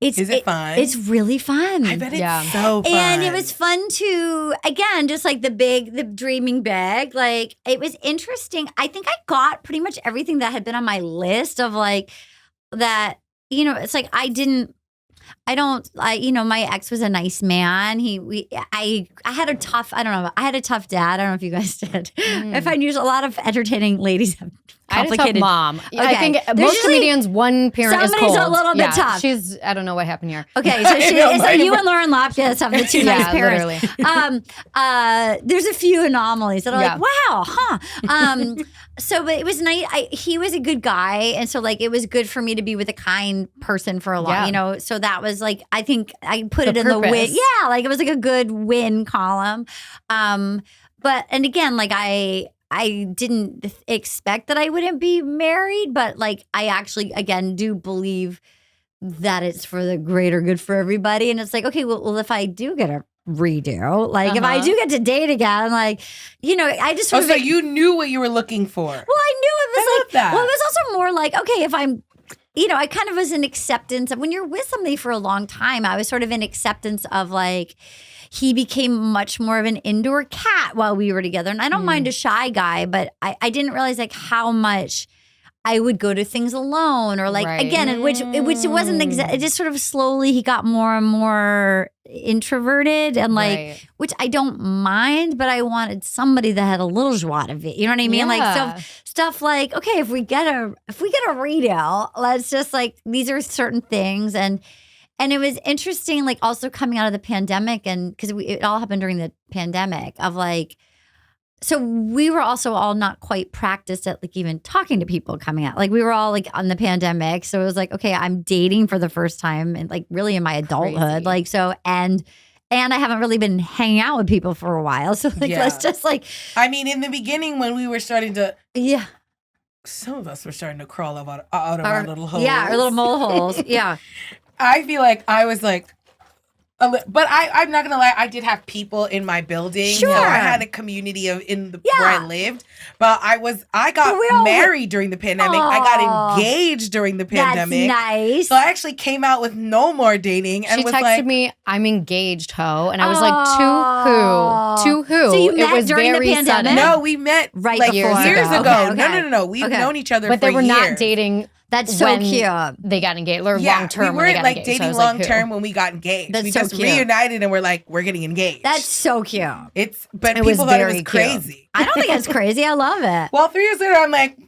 Is it fun? It's really fun. I bet it's so fun. And it was fun to, again, just like the dreaming big. Like, it was interesting. I think I got pretty much everything that had been on my list of like that, it's like my ex was a nice man. I had a tough dad. I don't know if you guys did. I find usually a lot of entertaining ladies have complicated. I had a tough mom. Okay. I think most comedians, one parent is cold. Somebody's a little bit tough. I don't know what happened here. Okay, so you and Lauren Lopkins have the two nice parents. Literally. There's a few anomalies that are like, wow, huh? But it was nice. He was a good guy, and so like it was good for me to be with a kind person for a long, so that was like, I think I put it in the win. Yeah, like it was like a good win column. And again, like I didn't expect that I wouldn't be married, but like I actually, again, do believe that it's for the greater good for everybody. And it's like, okay, well if I do get a redo, like if I do get to date again, like, I just so you knew what you were looking for. Well, I knew it was like that. Well, it was also more like, okay, if I'm I kind of was in acceptance of when you're with somebody for a long time. I was sort of in acceptance of like, he became much more of an indoor cat while we were together. And I don't mind a shy guy, but I didn't realize like how much I would go to things alone or like, again, which it wasn't it just sort of slowly he got more and more introverted and like, which I don't mind, but I wanted somebody that had a little joie de vivre. You know what I mean? Yeah. Like stuff like, okay, if we get a redo, let's just like, these are certain things. And it was interesting, like also coming out of the pandemic, and because it all happened during the pandemic of like, so we were also all not quite practiced at like even talking to people coming out. Like we were all like on the pandemic. So it was like, okay, I'm dating for the first time and like really in my adulthood. Crazy. Like, so, and I haven't really been hanging out with people for a while. So like, let's just like. I mean, in the beginning when we were starting to. Yeah. some of us were starting to crawl out of our little holes. Yeah, our little mole holes. Yeah. I feel like I was like, but I'm not gonna lie, I did have people in my building. Sure. So I had a community where I lived. But I got married during the pandemic. I got engaged during the pandemic. That's nice. So I actually came out with no more dating and she was texted like, me, "I'm engaged, ho," and I was like, "To who? To who?" So you met it was during the very pandemic? sudden. no, we met Right like before. years ago. Okay. No. We've known each other but for they were years. not dating. That's so when cute. They got engaged, or Yeah, long term. we weren't like dating so long term when we got engaged. That's we so just cute. reunited and we're like, we're getting engaged. That's so cute. But It was people thought it was very cute. crazy. I don't think it's crazy. I love it. Well, 3 years later, I'm like,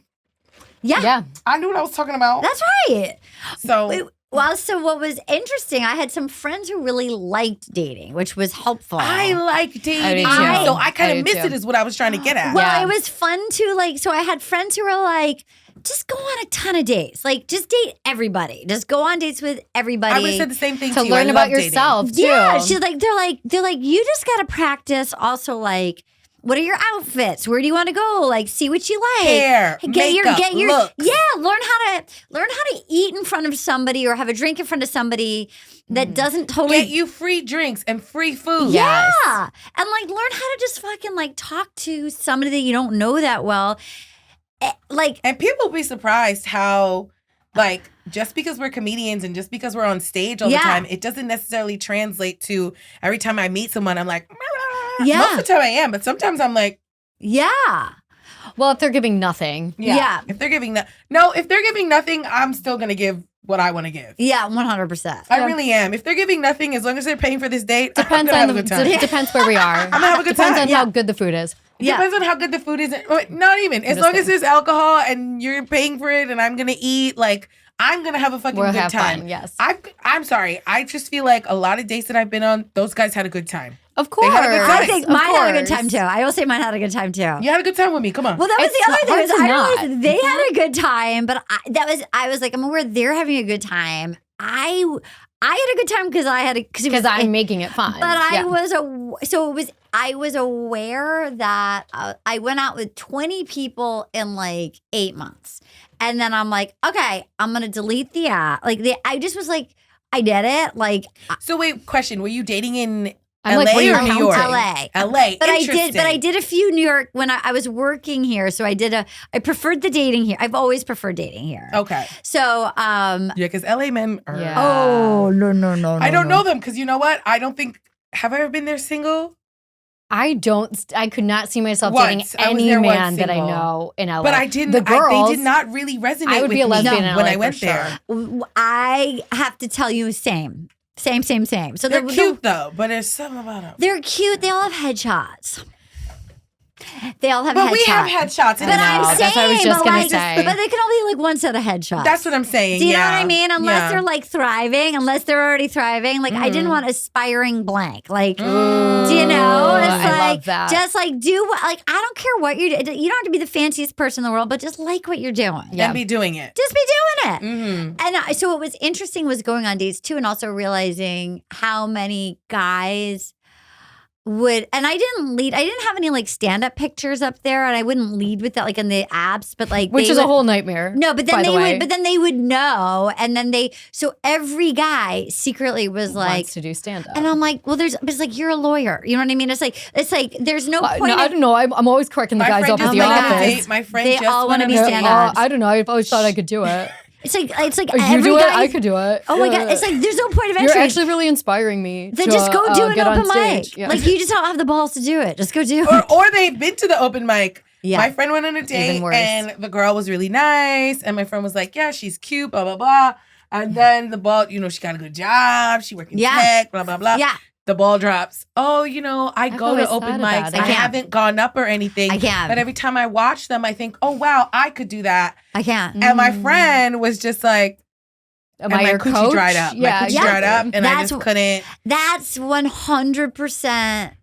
Yeah. I knew what I was talking about. That's right. So So what was interesting, I had some friends who really liked dating, which was helpful. I like dating. I do too. So I kind I of do miss too. it is what I was trying to get at. Well, Yeah. it was fun to so I had friends who were like, just go on a ton of dates. Like, just date everybody. Just go on dates with everybody. I would have said the same thing to to you. learn I about love dating. yourself too. Yeah, she's like, they're like, you just gotta practice. Also, like, what are your outfits? Where do you want to go? Like, see what you like. Hair, makeup, looks. Learn how to eat in front of somebody or have a drink in front of somebody that doesn't totally Get you free drinks and free food. Yeah. And like learn how to just fucking like talk to somebody that you don't know that well. And people will be surprised how, like, just because we're comedians and just because we're on stage all the time, it doesn't necessarily translate to every time I meet someone, I'm like, Yeah. Most of the time I am, but sometimes I'm like, yeah. Well, if they're giving nothing, Yeah. If they're giving if they're giving nothing, I'm still gonna give what I want to give. Yeah, 100%. I really am. If they're giving nothing, as long as they're paying for this date, depends I'm gonna have a good time. depends where we are. I'm gonna have a good Depends time. on how good the food is. It depends on how good the food is. Not even. As long as there's alcohol and you're paying for it and I'm going to eat, like, I'm going to have a fucking We'll good have time. fun, yes. I'm sorry. I just feel like a lot of dates that I've been on, those guys had a good time. Of course. had a good time. I think Of mine had a good course. time too. I will say mine had a good time too. You had a good time with me. Come on. Well, that was It's the other hard thing. to I not. realized they had a good time, but I was like, I'm aware they're having a good time. I had a good time because I'm making it fun. But I was aware that I went out with 20 people in like 8 months, and then I'm like, okay, I'm gonna delete the app. I just was like, I did it. Like, so wait, question: were you dating in I'm LA like, what are you or New York? LA. LA. But Interesting. I did a few New York when I was working here. So I preferred the dating here. I've always preferred dating here. Okay. So Yeah, because LA men are. Yeah. oh no. I don't know them because you know what? I don't think. Have I ever been there single? I could not see myself Once. dating I was any there once man that I single. know in LA. But I didn't. The girls, they did not really resonate I would with be a me lesbian in when LA I went for there. sure. I have to tell you, same. So They're cute though, but there's something about them. They're cute. They all have headshots. They all have But headshots. we have headshots. But I'm saying, that's what I was just but, gonna say. but they can only be like one set of headshots. That's what I'm saying. Do you know yeah. what I mean? Unless Yeah. they're like thriving, unless they're already thriving. Like I didn't want aspiring blank. Like, do you know? It's I like love that. just like do what. Like I don't care what you're doing. You don't have to be the fanciest person in the world, but just like what you're doing. Yeah. And be doing it. Just be doing it. Mm-hmm. And so what was interesting was going on dates too, and also realizing how many guys would, and I didn't have any like stand-up pictures up there, and I wouldn't lead with that like in the apps, but like which is a whole nightmare. no, but then by the way. then they would know, and then so every guy secretly was like, wants to do stand up. and I'm like, well, it's like you're a lawyer, you know what I mean? It's like there's no point. I don't know. I'm always correcting the My guys friend up at just the went on a office. date. My friend They just all went wanna on be a date. stand-ups. I don't know. I've always thought I could do it. It's like You every do it. guy. I could do it. Oh my god! It's like there's no point of entry. You're actually really inspiring me. Then to, just go do an get on open mic. stage. Yeah. Like you just don't have the balls to do it. Just go do it. Or they've been to the open mic. Yeah. My friend went on a date Even worse. and the girl was really nice. And my friend was like, yeah, she's cute, blah, blah, blah. And then the ball, she got a good job. She working tech, blah, blah, blah. Yeah. The ball drops. Oh, I go always to open thought mics. about I it. I haven't gone up or anything. I can't. But every time I watch them, I think, oh, wow, I could do that. I can't. And my friend was just like, Am and I my your coochie coach? dried up. Yeah, My coochie dried up and I That's- just couldn't. That's 100%.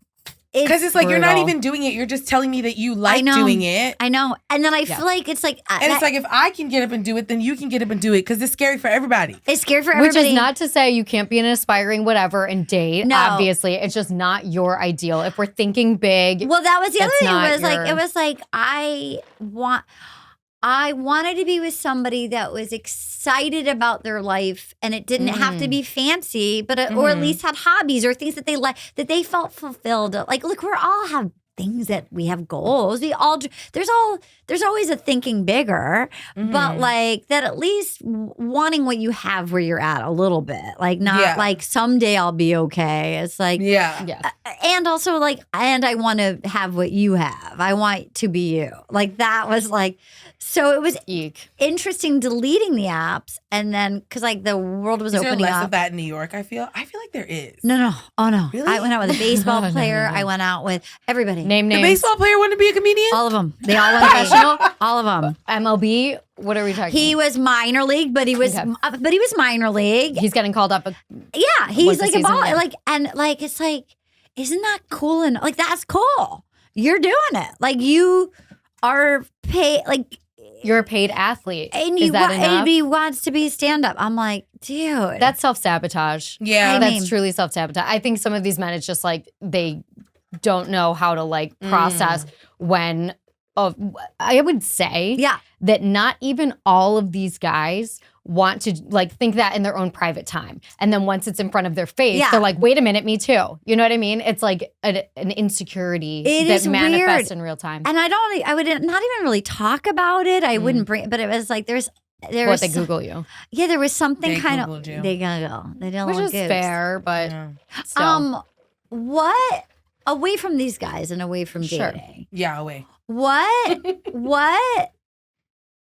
Because it's like, you're not brutal. even doing it. You're just telling me that you like know. doing it. I know. And then I feel like it's like, And it's like, if I can get up and do it, then you can get up and do it because it's scary for everybody. it's scary for Which everybody. is not to say you can't be an aspiring whatever and date. No. Obviously, it's just not your ideal. If we're thinking big, Well, that was the other That's thing. not Was like your- it was like I want. I wanted to be with somebody that was excited about their life, and it didn't have to be fancy, but or at least had hobbies or things that they like, that they felt fulfilled. Like, look, we all have things that we have goals. There's always a thinking bigger, but like that at least wanting what you have where you're at a little bit, like not like someday I'll be okay. It's like and also like, and I want to have what you have. I want to be you. Like that was like, so it was interesting deleting the apps, and then because like the world was opening less up. Of that in New York? I feel like there is. No, oh no. Really? I went out with a baseball player. No. I went out with everybody. Name names. The baseball player wanted to be a comedian? All of them. They all went professional. All of them. MLB. What are we talking? He was minor league, but he was minor league. He's getting called up. He's like a ball. Like, and like it's like, isn't that cool? And like that's cool. You're doing it. Like you are paid. Like you're a paid athlete. And he wants to be stand up. I'm like, dude, that's self-sabotage. Yeah, that's truly self-sabotage. I think some of these men, it's just like they don't know how to like process when. I would say that not even all of these guys want to like think that in their own private time. And then once it's in front of their face, they're like, wait a minute, me too. You know what I mean? It's like an insecurity that manifests in real time. And I would not even really talk about it. I wouldn't bring, but it was like, there was they Google you. Yeah, there was something they kind Googled you. They Google. They don't Which look is good. fair, but still. What, away from these guys and away from dating. Yeah, away. What,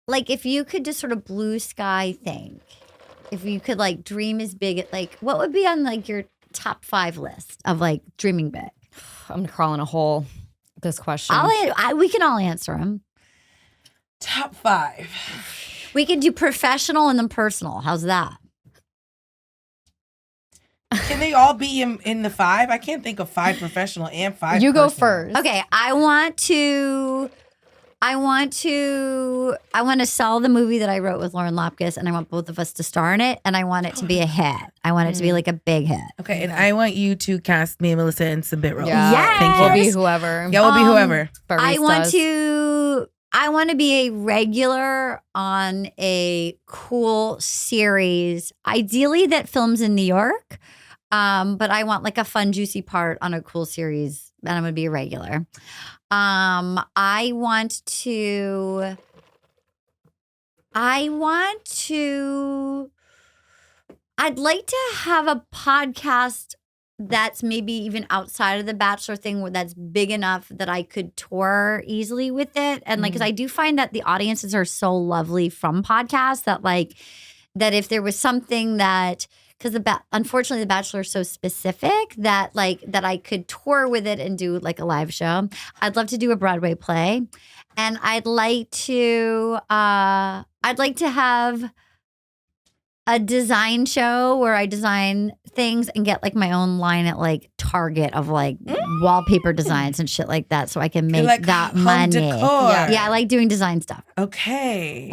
like if you could just sort of blue sky think, if you could like dream as big, like what would be on like your top 5 list of like dreaming big? I'm gonna crawl in a hole. This question. We can all answer them. Top 5. We could do professional and then personal. How's that? Can they all be in the 5? I can't think of 5 professional and 5 You personal. go first. Okay, I want to sell the movie that I wrote with Lauren Lapkus, and I want both of us to star in it, and I want it to be a hit. I want it to be like a big hit. Okay, and I want you to cast me and Melissa in some bit roles. Yeah. Yes! Thank you. We'll be whoever. Yeah, we'll be whoever. I want to be a regular on a cool series, ideally that films in New York. But I want like a fun, juicy part on a cool series, and I'm gonna be a regular. I'd like to have a podcast that's maybe even outside of the Bachelor thing, where that's big enough that I could tour easily with it. And like, because I do find that the audiences are so lovely from podcasts that if there was something that, because unfortunately the Bachelor is so specific that I could tour with it and do like a live show. I'd love to do a Broadway play, and I'd like to have a design show where I design things and get like my own line at like Target of like wallpaper designs and shit like that, so I can make like that home money. decor. Yeah, I like doing design stuff. Okay.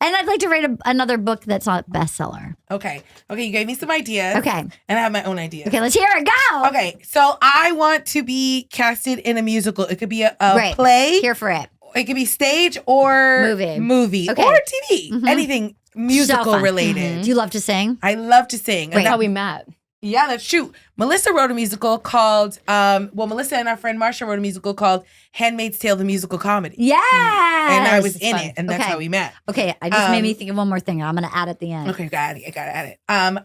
And I'd like to write another book that's not bestseller. Okay, you gave me some ideas. Okay. And I have my own ideas. Okay, let's hear it. Go. Okay, so I want to be casted in a musical. It could be a Great. play. Here for it. It could be stage or movie Okay. or TV. Anything musical related. Do you love to sing? I love to sing. That's how we met. Yeah, that's true. Melissa wrote a musical called, Melissa and our friend Marsha wrote a musical called Handmaid's Tale, the musical comedy. Yes. And I was in it, and that's how we met. Okay, I just made me think of one more thing. I'm going to add at the end. Okay, I gotta add it.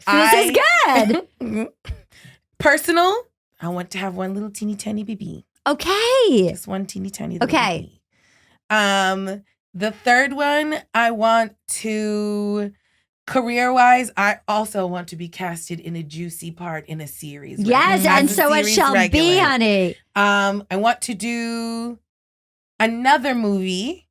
This is good. Personal, I want to have one little teeny tiny baby. Okay. Just one teeny tiny little baby. The third one, I want to... Career-wise, I also want to be casted in a juicy part in a series. Yes, and so it shall be, honey. I want to do another movie,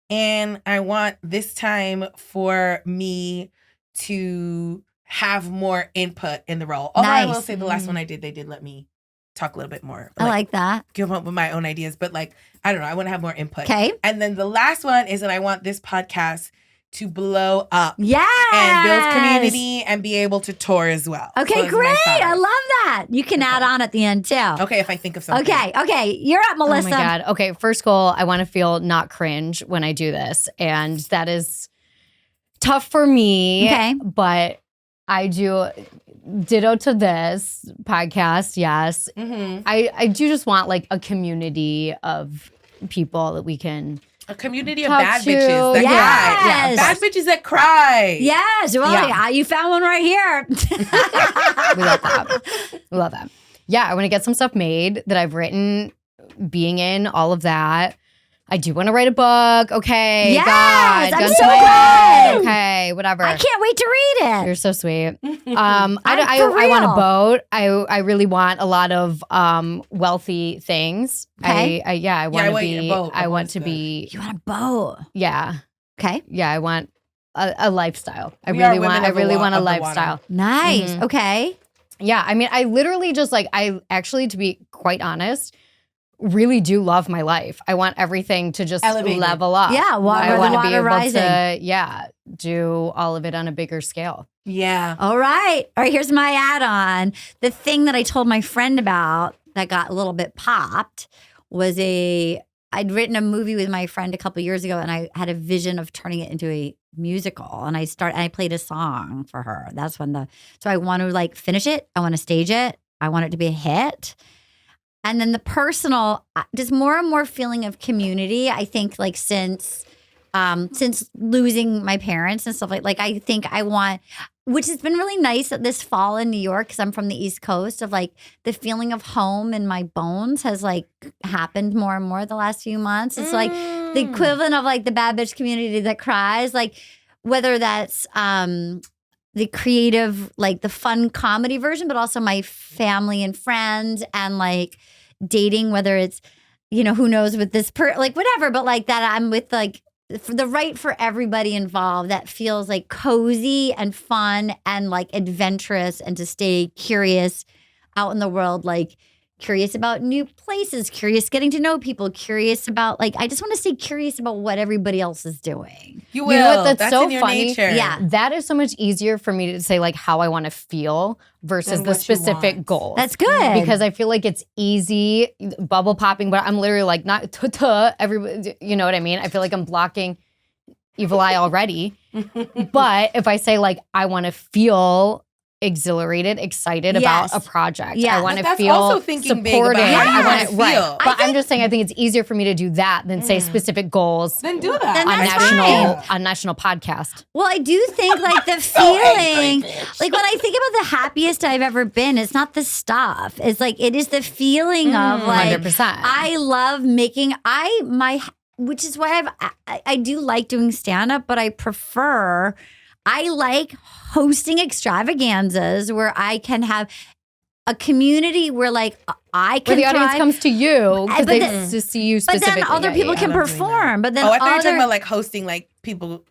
and I want this time for me to have more input in the role. Although I will say the last one I did, they did let me talk a little bit more. I like that. Give up with my own ideas, but like, I don't know, I want to have more input. Okay. And then the last one is that I want this podcast to blow up. Yes. And build community and be able to tour as well. Okay, So great. I love that. You can add on at the end too. Okay, if I think of something. Okay. You're up, Melissa. Oh my God. Okay, first goal, I want to feel not cringe when I do this. And that is tough for me. Okay. But I do ditto to this podcast, yes. Mm-hmm. I do just want like a community of people that we can... A community of Talk bad to. bitches that Yes. cry. Yeah, bad bitches that cry. Yes. Well, you found one right here. We love that. We love that. Yeah, I want to get some stuff made that I've written, being in, all of that. I do want to write a book. Okay. Yes, God, I'm gun so to my head. glad. Okay, whatever. I can't wait to read it. You're so sweet. For I want a real. boat. I really want a lot of wealthy things. Okay. I want to want be. a boat. I A want boat's to good. be. You want a boat? Yeah. Okay. Yeah. I want a lifestyle. I We are really women want. I of the really wa- want a of the water. lifestyle. Nice. Mhm. Okay. Yeah, I mean, I literally just like, I actually, to be quite honest, really do love my life. I want everything to just Elevated. level up. Yeah, I water, the want to be water able rising. to, do all of it on a bigger scale. Yeah. All right. Here's my add-on. The thing that I told my friend about that got a little bit popped was I'd written a movie with my friend a couple years ago, and I had a vision of turning it into a musical. And I played a song for her. That's when so I want to like finish it. I want to stage it. I want it to be a hit. And then the personal, just more and more feeling of community. I think like since losing my parents and stuff like I think I want, which has been really nice this fall in New York because I'm from the East Coast, of like the feeling of home in my bones has like happened more and more the last few months. It's like the equivalent of like the bad bitch community that cries, like whether that's the creative, like the fun comedy version, but also my family and friends and like dating, whether it's, who knows with this like whatever, but like that I'm with like for the right for everybody involved that feels like cozy and fun and like adventurous, and to stay curious out in the world, like curious about new places, curious getting to know people, curious about like, I just want to stay curious about what everybody else is doing. You will. You know what? That's so in your funny. nature. Yeah. That is so much easier for me to say like how I want to feel versus Than the what you specific want. goals. That's good. Because I feel like it's easy bubble popping, but I'm literally like not everybody. You know what I mean? I feel like I'm blocking evil eye already. But if I say like I want to feel exhilarated, excited Yes. about a project, Yeah. I want to That's feel also thinking big supported. about how you I wanna want it feel. But I'm just saying, I think it's easier for me to do that than say specific goals Then do that. Then on that's national podcast. Well, I do think like the feeling, like when I think about the happiest I've ever been, it's not the stuff. It's like, it is the feeling of like, 100%. I love making, which is why I do like doing stand-up, but I like hosting extravaganzas where I can have a community where like I can Where the audience thrive. comes to you because But they then- to see you But specifically. then other people can I love doing perform. But then I thought you were other, talking about like hosting, like people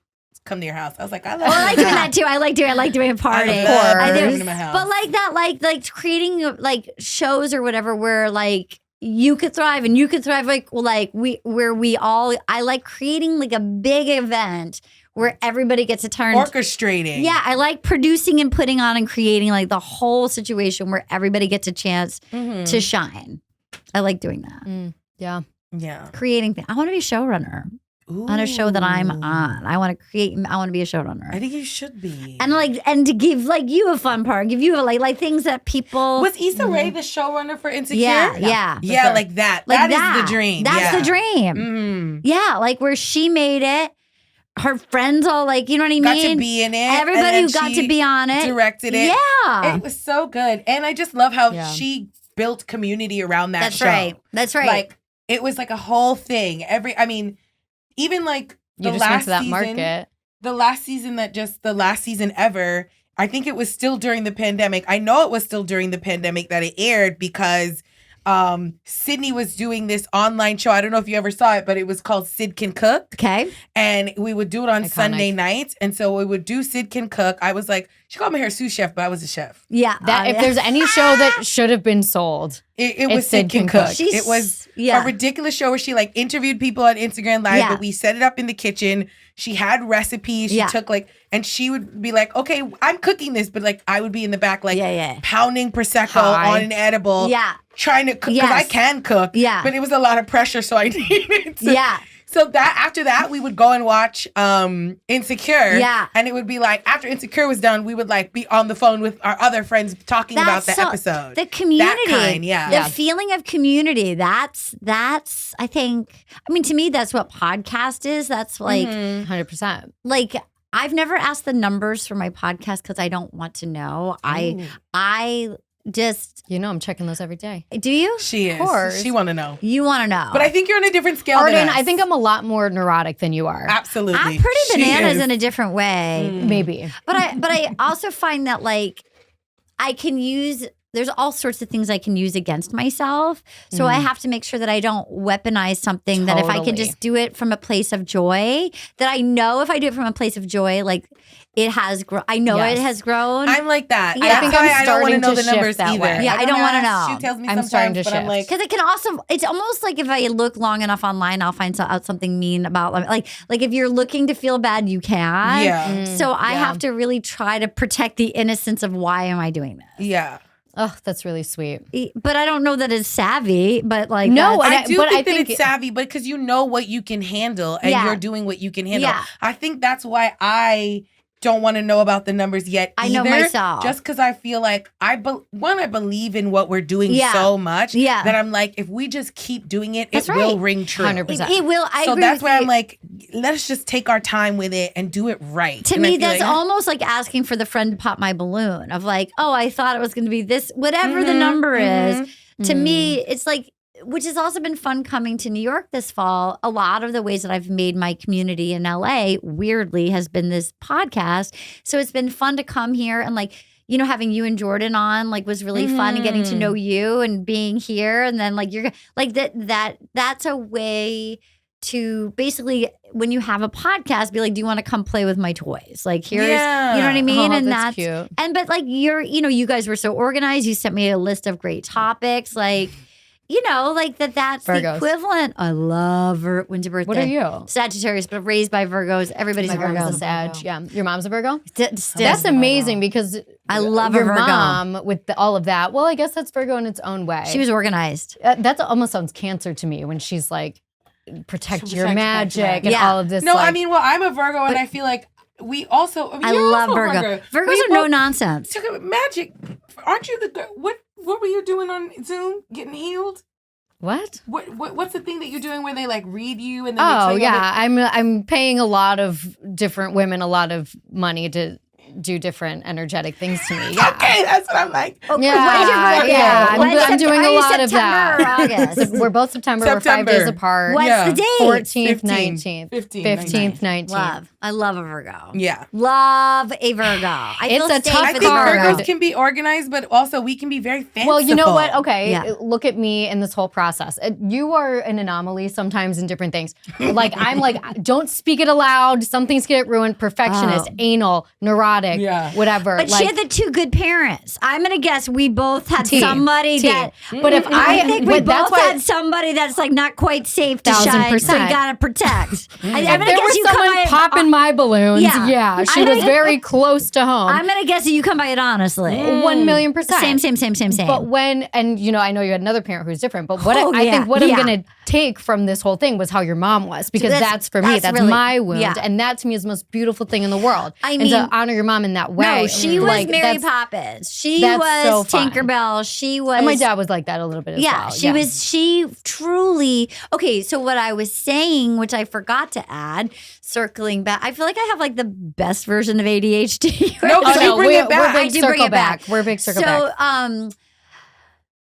come to your house. I was like, I love well, I like doing that too. I like doing a party. I love I do. coming to my house. But like that, like creating like shows or whatever where like you could thrive and you could thrive, like I like creating like a big event where everybody gets a turn. orchestrating. Yeah, I like producing and putting on and creating like the whole situation where everybody gets a chance to shine. I like doing that. Yeah. Yeah. Creating things. I want to be a showrunner on a show that I'm on. I want to be a showrunner. I think you should be. And to give like you a fun part, give you like things that people. Was Issa Rae the showrunner for Insecure? Yeah. Yeah, like that. Like that is the dream. That's the dream. Mm. Yeah, like where she made it. Her friends all like, you know what I mean? Got to be in it. Everybody and who then got she to be on it. directed it. Yeah. It was so good. And I just love how Yeah. she built community around that That's show. right. That's right. Like, it was like a whole thing. Even like You the just went last to that season, market. the last season ever, I think it was still during the pandemic. I know it was still during the pandemic that it aired because Sydney was doing this online show. I don't know if you ever saw it, but it was called Sid Can Cook. Okay. And we would do it on Iconic. Sunday nights. And so we would do Sid Can Cook. I was like, she called me her sous chef, but I was a chef. Yeah. If there's any show that should have been sold, it was Sid Can Cook. She's- It was yeah. a ridiculous show where she like interviewed people on Instagram Live, Yeah. but we set it up in the kitchen. She had recipes. She Yeah. took like, and she would be like, okay, I'm cooking this, but like I would be in the back like pounding Prosecco High. on an edible. Yeah. Trying to cook, because I can cook. Yeah. But it was a lot of pressure, so I needed to. Yeah. So that after that, we would go and watch Insecure. Yeah. And it would be like, after Insecure was done, we would like be on the phone with our other friends talking about the episode. The community. That kind, yeah. The feeling of community. That's I think, I mean, to me, that's what podcast is. That's like, 100%. like, I've never asked the numbers for my podcast because I don't want to know. I just, I'm checking those every day. do you? She is. Of course. She want to know. You want to know. But I think you're on a different scale Arden, than us. I think I'm a lot more neurotic than you are. Absolutely. I'm pretty She bananas is. in a different way. Maybe. But I also find that like I can use there's all sorts of things I can use against myself. So I have to make sure that I don't weaponize something that if I can Totally. just do it from a place of joy, that I know if I do it from a place of joy, like it has grown. I know Yes. it has grown. I'm like that. Yeah. I I think think I'm I don't want to starting know to the shift numbers that either. way. Yeah, I don't wanna ask. know. She tells me I'm sometimes, starting to but I'm shift. like, Because it can also, it's almost like if I look long enough online, I'll find out something mean about like if you're looking to feel bad, you can. yeah. So I Yeah. have to really try to protect the innocence of why am I doing this. Yeah. Oh, that's really sweet. But I don't know that it's savvy. But like, No, that's- and I do but think I that think it's savvy, but because you know what you can handle and Yeah. you're doing what you can handle. Yeah. I think that's why I don't want to know about the numbers yet I know either, myself. just because I feel like I believe in what we're doing Yeah. so much Yeah. that I'm like, if we just keep doing it, That's it will right. ring true. 100%. it will. I So agree that's with why you. I'm like, let's just take our time with it and do it right. To And I me, feel that's like, almost like asking for the friend to pop my balloon of like, oh, I thought it was going to be this, whatever the number is. To me, it's like, which has also been fun coming to New York this fall. A lot of the ways that I've made my community in LA, weirdly, has been this podcast. So it's been fun to come here and like, having you and Jordan on like was really fun and getting to know you and being here. And then like you're like that's a way to basically when you have a podcast, be like, do you want to come play with my toys? Like here's, Yeah. you know what I mean? Oh, And that's cute. And but like you guys were so organized. You sent me a list of great topics. Like, like that's the Virgos. equivalent. I love when's your birthday? What are you? Sagittarius, but raised by Virgos. Everybody's My a Virgo. mom's a Sag. Yeah. Your mom's a Virgo? Still. That's amazing because I love your a Virgo. mom with all of that. Well, I guess that's Virgo in its own way. She was organized. That almost sounds Cancer to me when she's like, protect your magic and Yeah. all of this. No, like, I mean, well, I'm a Virgo, and I feel like we also. I you're love also a Virgo. Virgos We are no both nonsense. took a magic. Aren't you the girl? What were you doing on Zoom? Getting healed? what? What's the thing that you're doing where they like read you and then they tell Oh you yeah, I'm paying a lot of different women a lot of money to do different energetic things to me. Yeah. Okay, that's what I'm like. Okay, Yeah, when's your birthday? yeah, When's I'm doing are a you lot of September that. or August? We're both September. We're 5 days September. apart. What's Yeah. the date? 14th, 15th. 19th, 15th, 15th, 19th. Love. I love a Virgo. Yeah. Love a Virgo. I It's feel a safe tough I with think a card. Virgo. Virgos can be organized, but also we can be very fanciful. Well, you know what? Okay, Yeah. look at me in this whole process. You are an anomaly sometimes in different things. Like I'm like, don't speak it aloud. Some things get ruined. Perfectionist, Oh. anal, neurotic, Yeah. whatever. But like, she had the two good parents. I'm gonna guess we both had T. somebody T. that. But if I think we but that's both why- had somebody that's like not quite safe to shine. So you 1000%. gotta protect. I'm if gonna there guess was you come someone by it. popping my balloons, Yeah. yeah, she I was know. very close to home. I'm gonna guess that you come by it honestly. 1,000,000%. Same. But when, and I know you had another parent who's different, but what Oh, I think what yeah. I'm going to take from this whole thing was how your mom was, because that's for me, that's that's really- my wound. yeah. And that to me is the most beautiful thing in the world. I and mean- to honor your mom in that way. No, she was like, Mary that's- Poppins. She that's was so fun. Tinkerbell. She was. And my dad was like that a little bit as Yeah, well. she truly, okay, so what I was saying, which I forgot to add, circling back, I feel like I have like the best version of ADHD. No, Oh, So no, bring it back. we're I big do bring circle it back. We're big circle back.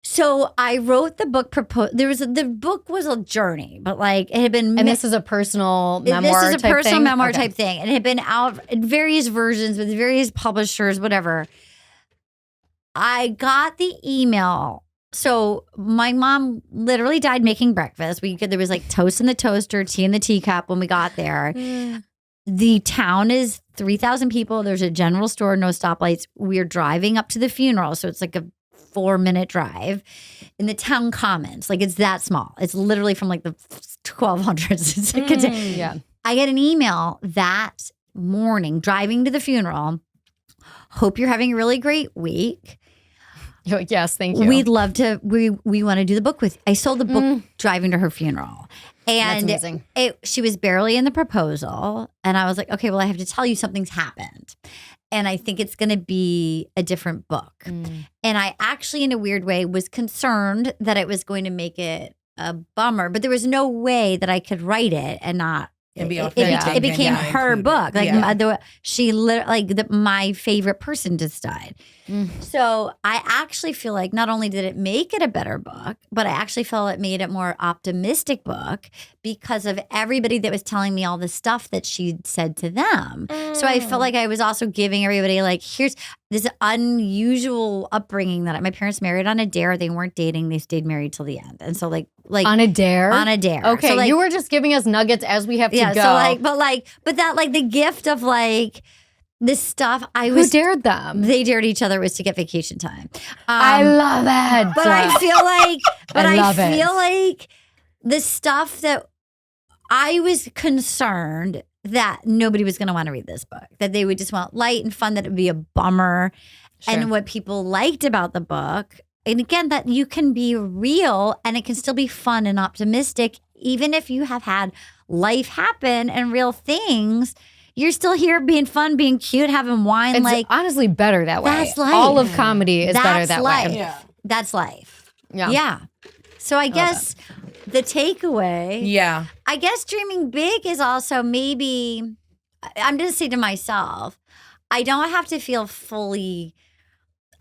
So I wrote the book. The book was a journey, but like it had been. And this is a personal memoir This is a type personal thing? memoir Okay. type thing, and it had been out in various versions with various publishers, whatever. I got the email So my mom literally died making breakfast. There was like toast in the toaster, tea in the teacup when we got there. The town is 3,000 people. There's a general store, no stoplights. We're driving up to the funeral. So it's like a 4-minute drive in the town commons. Like it's that small. It's literally from like the 1200s. It's like I get an email that morning driving to the funeral. Hope you're having a really great week. Yes, thank you. We'd love to. We want to do the book with you. I sold the book driving to her funeral, and that's amazing. She was barely in the proposal, and I was like, okay, well, I have to tell you something's happened, and I think it's going to be a different book. And I actually, in a weird way, was concerned that it was going to make it a bummer, but there was no way that I could write it and not. It became her book. Like my favorite person just died. So I actually feel like not only did it make it a better book, but I actually felt it made it more optimistic book because of everybody that was telling me all the stuff that she'd said to them. So I felt like I was also giving everybody like, here's this unusual upbringing that my parents married on a dare. They weren't dating. They stayed married till the end. And so like on a dare? On a dare. Okay, so, like, you were just giving us nuggets as we have to go. So but that like the gift of like this stuff Who dared them? They dared each other was to get vacation time. I love it. But I feel like the stuff that I was concerned that nobody was going to want to read this book, that they would just want light and fun, that it would be a bummer. Sure. And what people liked about the book, and again, that you can be real and it can still be fun and optimistic, even if you have had life happen and real things. You're still here being fun, being cute, having wine. It's like honestly better that way. That's life. All of comedy is better that way. Yeah. That's life. Yeah. So I guess the takeaway. Yeah. I guess dreaming big is also maybe, I'm going to say to myself, I don't have to feel fully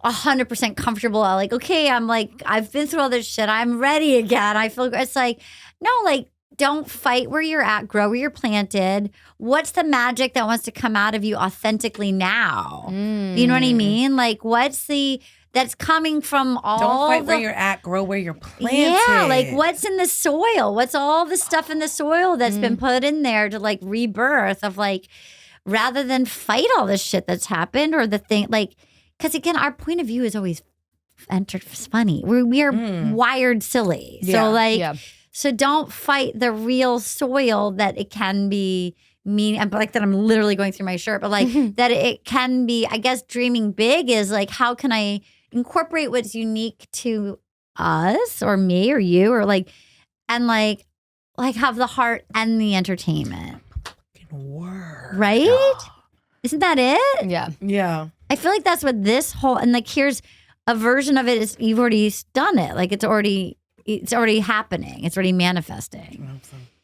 100% comfortable. Like, okay, I'm like, I've been through all this shit. I'm ready again. I feel it's like, no, like, don't fight where you're at, grow where you're planted. What's the magic that wants to come out of you authentically now? You know what I mean? Like, that's coming from all Don't fight where you're at, grow where you're planted. Yeah, like what's in the soil? What's all the stuff in the soil that's been put in there to like rebirth of like, rather than fight all this shit that's happened or the thing, like, because again, our point of view is always funny. We are wired silly. Yeah. So don't fight the real soil that it can be mean. I'm like that I'm literally going through my shirt, but like that it can be, I guess dreaming big is like, how can I incorporate what's unique to us or me or you or like, and like have the heart and the entertainment. Word. Right? Isn't that it? Yeah. Yeah. I feel like that's what this whole, and like here's a version of it is you've already done it. Like it's already happening. It's already manifesting.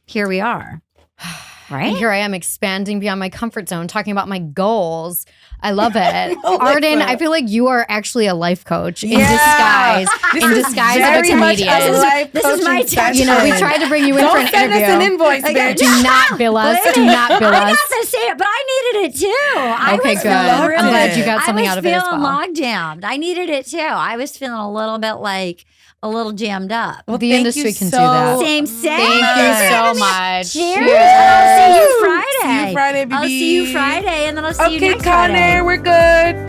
Here we are. Right? And here I am expanding beyond my comfort zone, talking about my goals. I love it. Arden, I feel like you are actually a life coach in disguise. In disguise of a comedian. This is my time. You know, we tried to bring you in for an interview. Don't send us an invoice, bitch. Do not bill us. Do not bill us. I got to say it, but I needed it too. Okay, good. I'm glad you got something out of it as well. I was feeling locked down. I needed it too. I was feeling a little bit like a little jammed up. Well, the industry can do that. Same. Thank you so much. Cheers. I'll see you Friday. See you Friday, baby. I'll see you Friday, and then I'll see you next Friday. Okay, Connor, we're good.